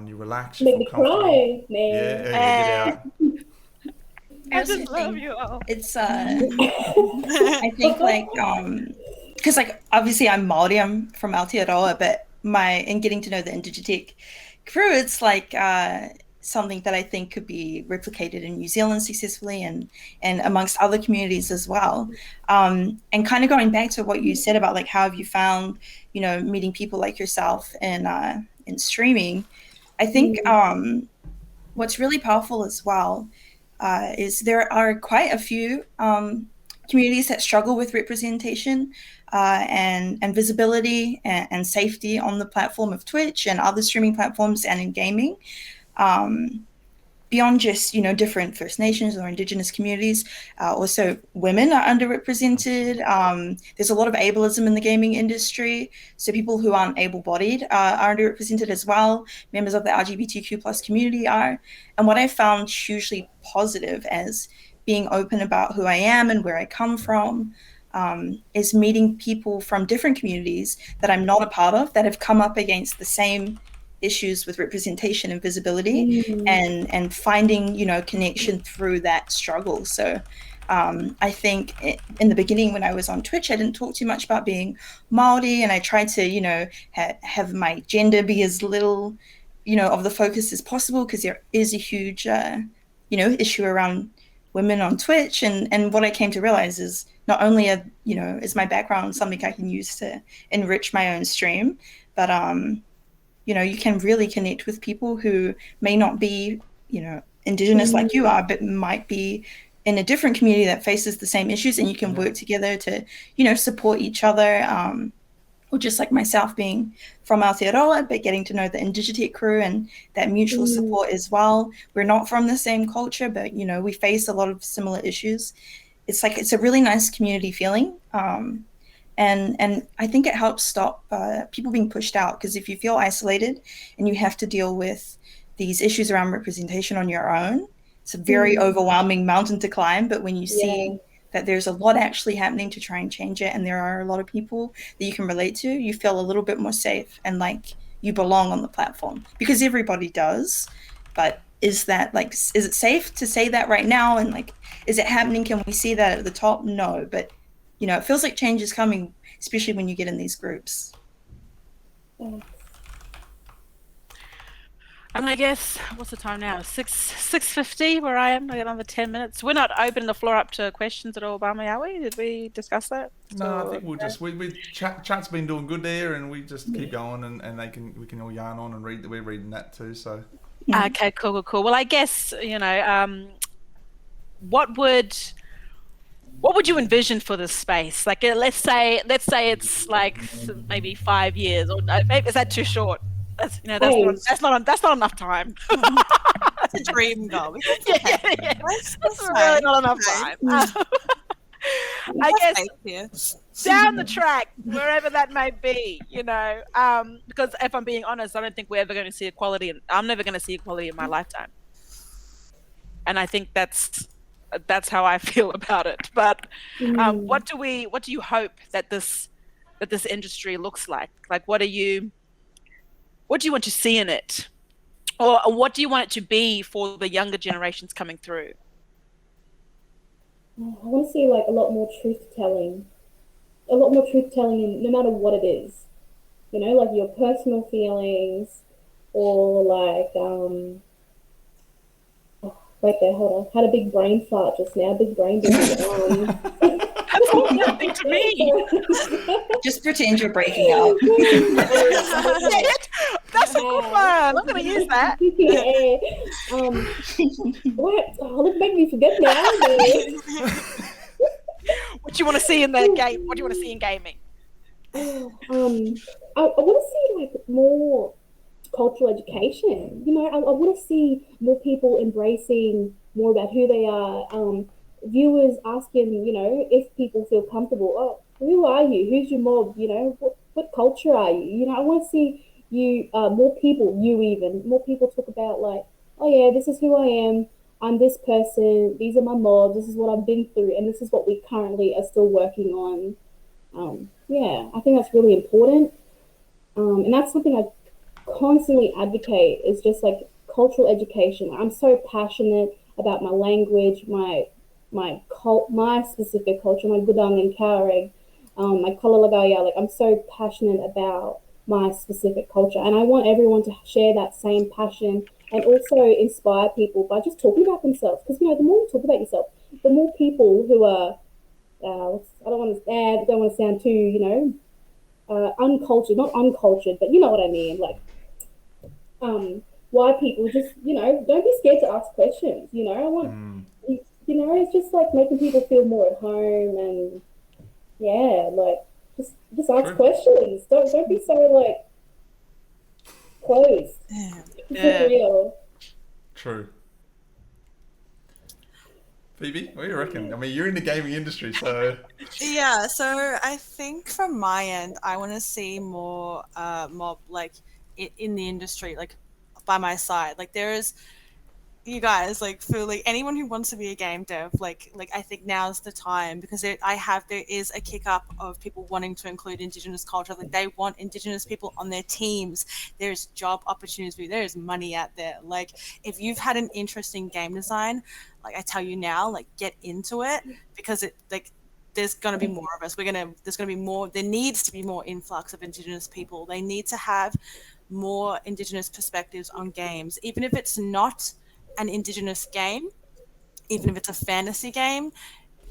[SPEAKER 3] You relax, you
[SPEAKER 4] Make
[SPEAKER 3] feel
[SPEAKER 4] me
[SPEAKER 3] comfortable.
[SPEAKER 4] cry, man.
[SPEAKER 3] Yeah, get out.
[SPEAKER 2] I just love you all.
[SPEAKER 1] It's I think like because like obviously I'm Maori, I'm from Aotearoa, but in getting to know the Indigitech crew, it's like something that I think could be replicated in New Zealand successfully and amongst other communities as well. And kind of going back to what you said about like how have you found, meeting people like yourself in streaming, I think what's really powerful as well is there are quite a few communities that struggle with representation and visibility and safety on the platform of Twitch and other streaming platforms and in gaming. Beyond just, different First Nations or Indigenous communities, also women are underrepresented. There's a lot of ableism in the gaming industry. So people who aren't able-bodied are underrepresented as well. Members of the LGBTQ plus community are. And what I found hugely positive as being open about who I am and where I come from is meeting people from different communities that I'm not a part of that have come up against the same issues with representation and visibility and finding, connection through that struggle. So I think in the beginning when I was on Twitch, I didn't talk too much about being Māori, and I tried to, have my gender be as little, of the focus as possible because there is a huge, issue around women on Twitch. And what I came to realize is not only, is my background something I can use to enrich my own stream, but you can really connect with people who may not be, Indigenous like you are, but might be in a different community that faces the same issues, and you can work together to, support each other. Or just like myself being from Aotearoa, but getting to know the Indigitech crew and that mutual support as well. We're not from the same culture, but, we face a lot of similar issues. It's a really nice community feeling. And I think it helps stop people being pushed out, because if you feel isolated and you have to deal with these issues around representation on your own, it's a very overwhelming mountain to climb. But when you see that there's a lot actually happening to try and change it, and there are a lot of people that you can relate to, you feel a little bit more safe and like you belong on the platform, because everybody does. But is it safe to say that right now? And like, is it happening? Can we see that at the top? No, but it feels like change is coming, especially when you get in these groups.
[SPEAKER 2] And I guess, what's the time now? 6:50 where I am. I got another 10 minutes. We're not opening the floor up to questions at all, Bami, are we? Did we discuss that?
[SPEAKER 3] No, I think we'll just chat's been doing good there, and we just keep going, and we can all yarn on and read. We're reading that too, so.
[SPEAKER 2] Okay, cool. Well, I guess what would you envision for this space? Like, let's say it's like maybe 5 years, or maybe is that too short? That's not enough time.
[SPEAKER 5] That's a dream goal.
[SPEAKER 2] Yeah. That's really not enough time. I guess down the track, wherever that may be, because if I'm being honest, I don't think we're ever going to see equality, and I'm never going to see equality in my lifetime. And I think that's how I feel about it. But what do you hope that this industry looks like? Like, what do you want to see in it, or what do you want it to be for the younger generations coming through?
[SPEAKER 4] I want to see like a lot more truth telling, in no matter what it is. Like your personal feelings, or like wait there, hold on. Had a big brain fart just now, big brain busy.
[SPEAKER 2] That's all nothing to me.
[SPEAKER 1] Just pretend you're breaking up.
[SPEAKER 2] That's a good one. I'm going to use that.
[SPEAKER 4] Yeah. What? Oh, look, make me forget now.
[SPEAKER 2] What do you want to see in the game? What do you want to see in gaming?
[SPEAKER 4] I want to see like more cultural education. I want to see more people embracing more about who they are. Viewers asking, if people feel comfortable. Oh, who are you? Who's your mob? What culture are you? I want to see you, more people, even more people talk about like, oh yeah, this is who I am. I'm this person. These are my mobs. This is what I've been through, and this is what we currently are still working on. Yeah, I think that's really important. And that's something I constantly advocate is just like cultural education. I'm so passionate about my language, my specific culture, my Gudang and Kaureg, my Kalalagaya. Like I'm so passionate about my specific culture, and I want everyone to share that same passion and also inspire people by just talking about themselves. Because the more you talk about yourself, the more people who are don't want to sound too uncultured, not uncultured, but you know what I mean. Like why people just don't be scared to ask questions. I want it's just like making people feel more at home, and yeah, like just ask
[SPEAKER 3] True.
[SPEAKER 4] questions. Don't be so like closed.
[SPEAKER 2] Yeah.
[SPEAKER 4] For real.
[SPEAKER 3] True. Phoebe, what do you reckon? I mean, you're in the gaming industry, so
[SPEAKER 5] Yeah, so I think from my end, I want to see more mob like in the industry, like by my side. Like there is you guys like for like anyone who wants to be a game dev, like I think now's the time because there is a kick up of people wanting to include Indigenous culture. Like they want Indigenous people on their teams. There's job opportunities for you. There's money out there. Like if you've had an interest in game design, like I tell you now, like get into it because it like there's going to be more of us. There's going to be more, there needs to be more influx of Indigenous people. They need to have more Indigenous perspectives on games, even if it's not an Indigenous game, even if it's a fantasy game,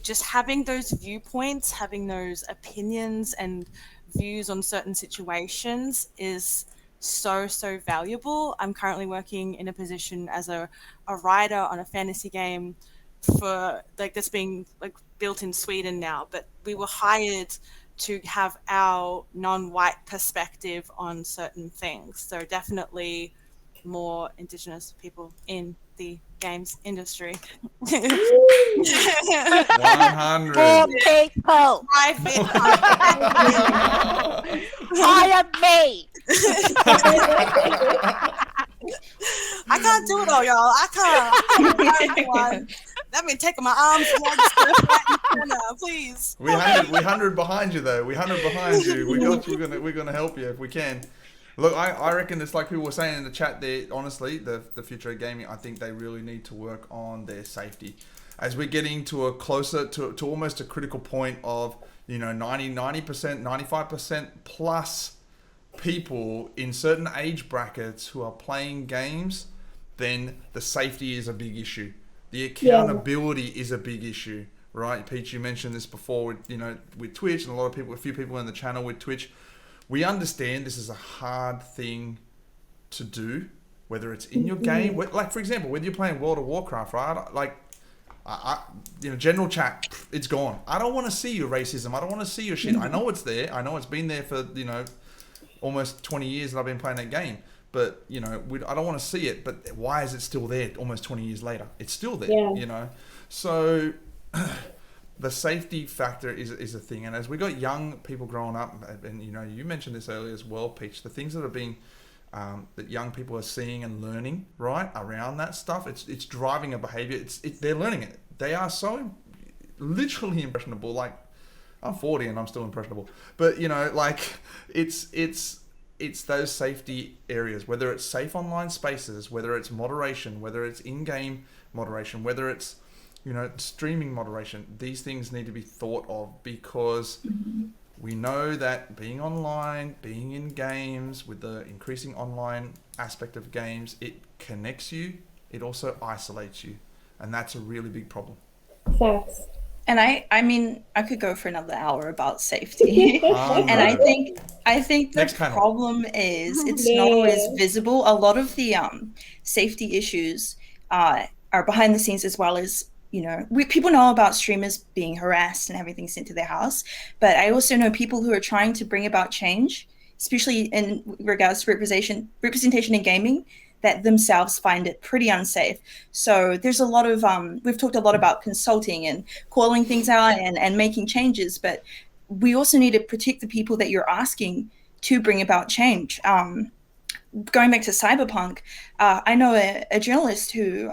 [SPEAKER 5] just having those viewpoints, having those opinions and views on certain situations is so valuable. I'm currently working in a position as a writer on a fantasy game for like that's being like built in Sweden now, but we were hired to have our non-white perspective on certain things. So definitely more Indigenous people in the games industry.
[SPEAKER 3] 100.
[SPEAKER 2] More people. Hire me.
[SPEAKER 5] I can't do it all, y'all. I can't. That means taking my arms and legs to the corner, please.
[SPEAKER 3] We 100 behind you though. We 100 behind you. We got you. We're gonna help you if we can. Look, I reckon it's like people were saying in the chat there, honestly, the future of gaming, I think they really need to work on their safety. As we're getting to a closer to almost a critical point of, 90%, 95% plus people in certain age brackets who are playing games, then the safety is a big issue. The accountability is a big issue, right? Peach, you mentioned this before with, with Twitch, and a few people in the channel with Twitch. We understand this is a hard thing to do, whether it's in your game, like for example, whether you're playing World of Warcraft, right? Like, general chat, it's gone. I don't want to see your racism. I don't want to see your shit. I know it's there. I know it's been there for, almost 20 years that I've been playing that game. But, I don't want to see it. But why is it still there almost 20 years later? It's still there, So the safety factor is a thing. And as we got young people growing up, and, you mentioned this earlier as well, Peach, the things that are being, that young people are seeing and learning, right, around that stuff, it's driving a behavior. They're learning it. They are so literally impressionable. Like, I'm 40 and I'm still impressionable. But, it's those safety areas, whether it's safe online spaces, whether it's moderation, whether it's in-game moderation, whether it's, streaming moderation. These things need to be thought of because we know that being online, being in games, with the increasing online aspect of games, it connects you, it also isolates you. And that's a really big problem.
[SPEAKER 4] Facts.
[SPEAKER 1] And I mean, I could go for another hour about safety. And I think the
[SPEAKER 3] Next panel.
[SPEAKER 1] problem is it's not always visible. A lot of the safety issues are behind the scenes, as well as, people know about streamers being harassed and everything sent to their house. But I also know people who are trying to bring about change, especially in regards to representation in gaming, that themselves find it pretty unsafe. So there's a lot of, we've talked a lot about consulting and calling things out and making changes, but we also need to protect the people that you're asking to bring about change. Going back to cyberpunk, I know a journalist who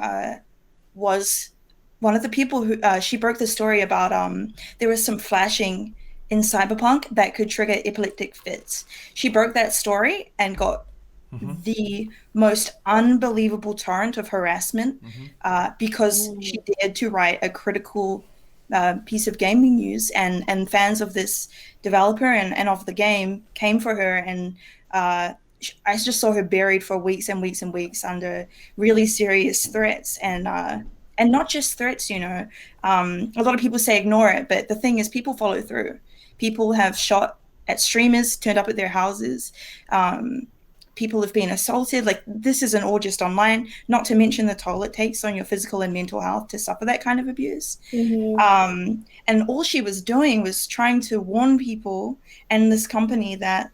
[SPEAKER 1] was one of the people who, she broke the story about there was some flashing in cyberpunk that could trigger epileptic fits. She broke that story and got the most unbelievable torrent of harassment because she dared to write a critical piece of gaming news, and fans of this developer and of the game came for her, and I just saw her buried for weeks and weeks and weeks under really serious threats, and not just threats. A lot of people say ignore it, but the thing is, people follow through. People have shot at streamers, turned up at their houses. People have been assaulted. Like, this isn't all just online, not to mention the toll it takes on your physical and mental health to suffer that kind of abuse. And all she was doing was trying to warn people and this company that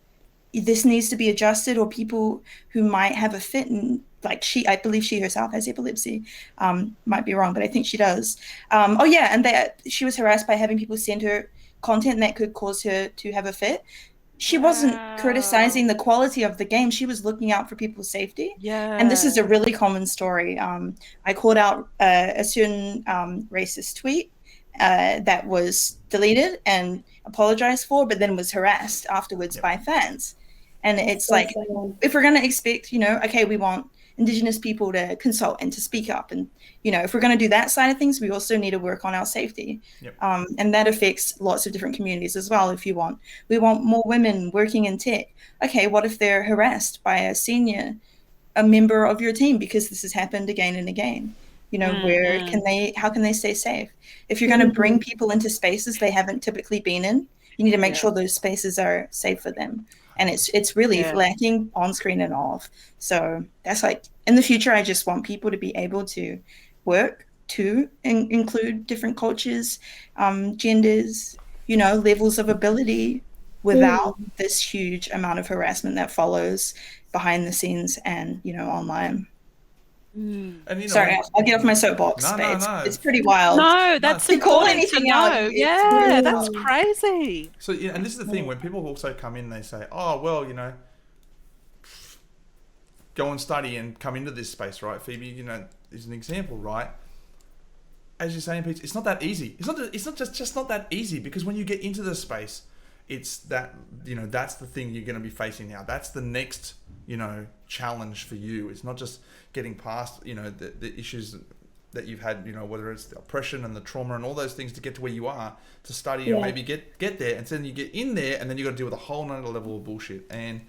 [SPEAKER 1] this needs to be adjusted, or people who might have a fit, and I believe she herself has epilepsy. Might be wrong, but I think she does. And that she was harassed by having people send her content that could cause her to have a fit. She wasn't criticizing the quality of the game. She was looking out for people's safety.
[SPEAKER 2] Yeah.
[SPEAKER 1] And this is a really common story. I called out a certain racist tweet that was deleted and apologized for, but then was harassed afterwards by fans. And it's like, if we're going to expect, okay, we want Indigenous people to consult and to speak up. And, if we're going to do that side of things, we also need to work on our safety. And that affects lots of different communities as well. We want more women working in tech. Okay, what if they're harassed by a member of your team, because this has happened again and again? How can they stay safe? If you're going to bring people into spaces they haven't typically been in, you need to make sure those spaces are safe for them. And it's really lacking on screen and off. So that's in the future, I just want people to be able to work to include different cultures, genders, levels of ability, without this huge amount of harassment that follows behind the scenes and, online.
[SPEAKER 3] And,
[SPEAKER 1] Sorry, I'll get off my soapbox.
[SPEAKER 3] No.
[SPEAKER 1] It's pretty wild.
[SPEAKER 2] No, that's important to know. Yeah, that's
[SPEAKER 1] wild.
[SPEAKER 2] Crazy.
[SPEAKER 3] So, and this is the thing, when people also come in, they say, oh, well, go and study and come into this space, right? Phoebe, is an example, right? As you're saying, Pete, it's not that easy. It's not just not that easy, because when you get into the space, it's that, that's the thing you're going to be facing now. That's the next, challenge for you. It's not just getting past, the issues that you've had, whether it's the oppression and the trauma and all those things to get to where you are, to study and maybe get there. And then you get in there, and then you got to deal with a whole nother level of bullshit. And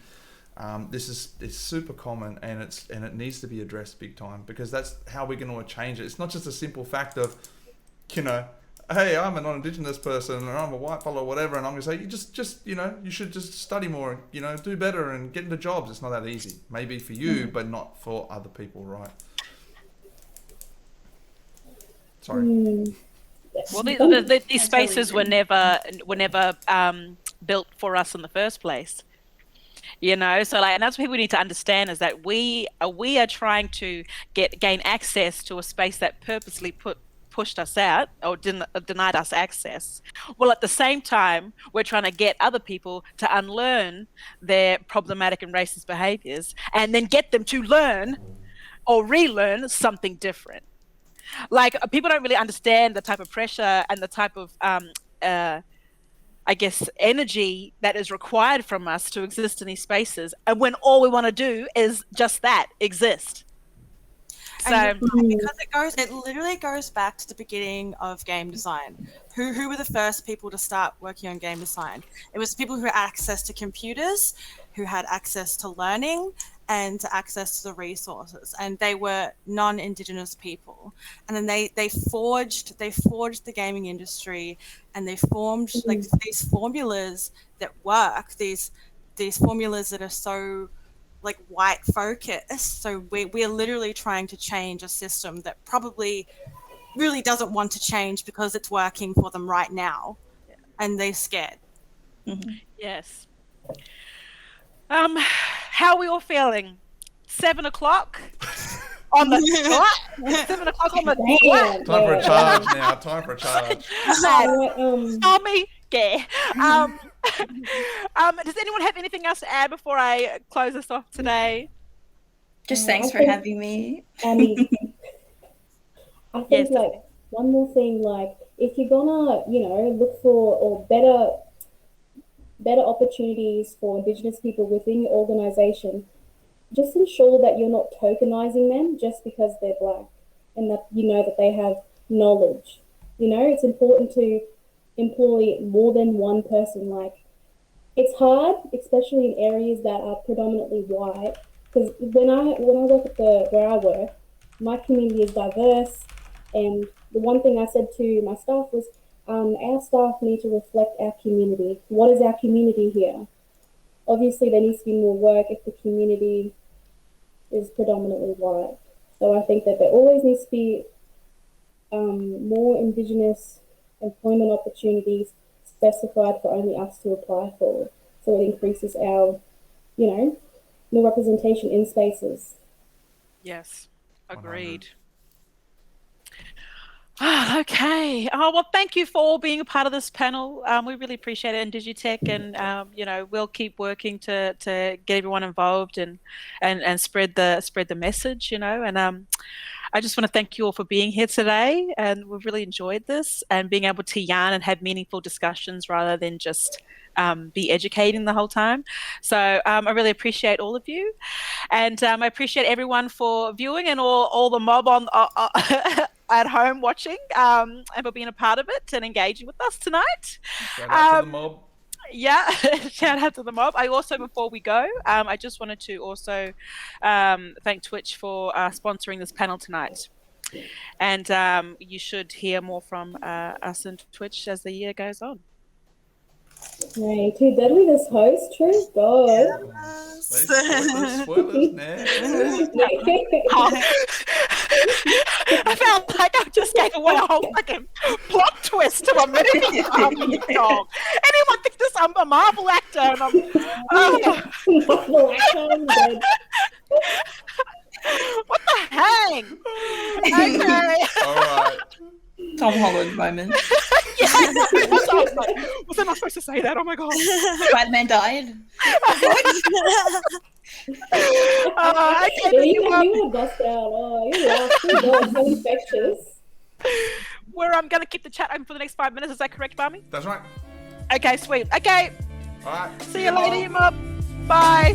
[SPEAKER 3] it's super common, and it needs to be addressed big time, because that's how we're going to change it. It's not just a simple fact of, hey, I'm a non-Indigenous person, or I'm a white fellow, or whatever, and I'm going to say, you should just study more, do better and get into jobs. It's not that easy. Maybe for you, but not for other people, right? Sorry.
[SPEAKER 2] Well, these spaces were never built for us in the first place. So and that's what people need to understand, is that we are trying to gain access to a space that purposely pushed us out, or denied us access. Well, at the same time, we're trying to get other people to unlearn their problematic and racist behaviors, and then get them to learn or relearn something different. Like, people don't really understand the type of pressure and the type of energy that is required from us to exist in these spaces, and when all we want to do is just that, exist. So
[SPEAKER 5] because it literally goes back to the beginning of game design. Who were the first people to start working on game design? It was people who had access to computers, who had access to learning and access to the resources, and they were non-Indigenous people. And then they forged the gaming industry, and they formed like these formulas that work, these formulas that are so like white focused. So we're literally trying to change a system that probably really doesn't want to change because it's working for them right now, and they're scared.
[SPEAKER 2] Yes. How are we all feeling? 7 o'clock on the dot. 7 o'clock on the dot.
[SPEAKER 3] Time for a charge now. Time for a charge.
[SPEAKER 2] Tommy, yeah. Does anyone have anything else to add before I close us off today?
[SPEAKER 1] Just thanks for having me.
[SPEAKER 4] I think like one more thing, like if you're gonna, look for or better opportunities for Indigenous people within your organization, just ensure that you're not tokenizing them just because they're Black, and that that they have knowledge. It's important to employ more than one person. Like, it's hard, especially in areas that are predominantly white, because when I work at where I work, my community is diverse, and the one thing I said to my staff was, our staff need to reflect our community. What is our community here? Obviously, there needs to be more work if the community is predominantly white. So I think that there always needs to be more Indigenous employment opportunities specified for only us to apply for. So it increases our, more representation in spaces.
[SPEAKER 2] Yes, agreed. Okay. Oh, well, thank you for all being a part of this panel. We really appreciate it in Digitech, and we'll keep working to get everyone involved and spread the message. And I just want to thank you all for being here today, and we've really enjoyed this and being able to yarn and have meaningful discussions rather than just be educating the whole time. So I really appreciate all of you, and I appreciate everyone for viewing and all the mob on at home watching, and for being a part of it and engaging with us tonight.
[SPEAKER 3] Shout out to the mob.
[SPEAKER 2] Yeah, shout out to the mob. I also, before we go, I just wanted to also thank Twitch for sponsoring this panel tonight. And you should hear more from us and Twitch as the year goes on.
[SPEAKER 4] Hey, too deadly this host, true God.
[SPEAKER 3] Spoilers now.
[SPEAKER 2] I felt like I just gave away a whole fucking plot twist to a movie. Dog. Anyone thinks this? I'm a Marvel actor, and
[SPEAKER 4] Marvel actor, I'm dead.
[SPEAKER 2] What the hang? Okay.
[SPEAKER 3] All right.
[SPEAKER 1] Tom Holland moment.
[SPEAKER 2] Yeah, I was like, was I not supposed to say that? Oh my god.
[SPEAKER 1] Batman died.
[SPEAKER 2] Okay,
[SPEAKER 4] You were bust out. Oh, you laughed. You so infectious.
[SPEAKER 2] I'm going to keep the chat open for the next 5 minutes. Is that correct, Barmy?
[SPEAKER 3] That's right.
[SPEAKER 2] Okay, sweet. Okay.
[SPEAKER 3] All right.
[SPEAKER 2] See you later, you mob. Bye.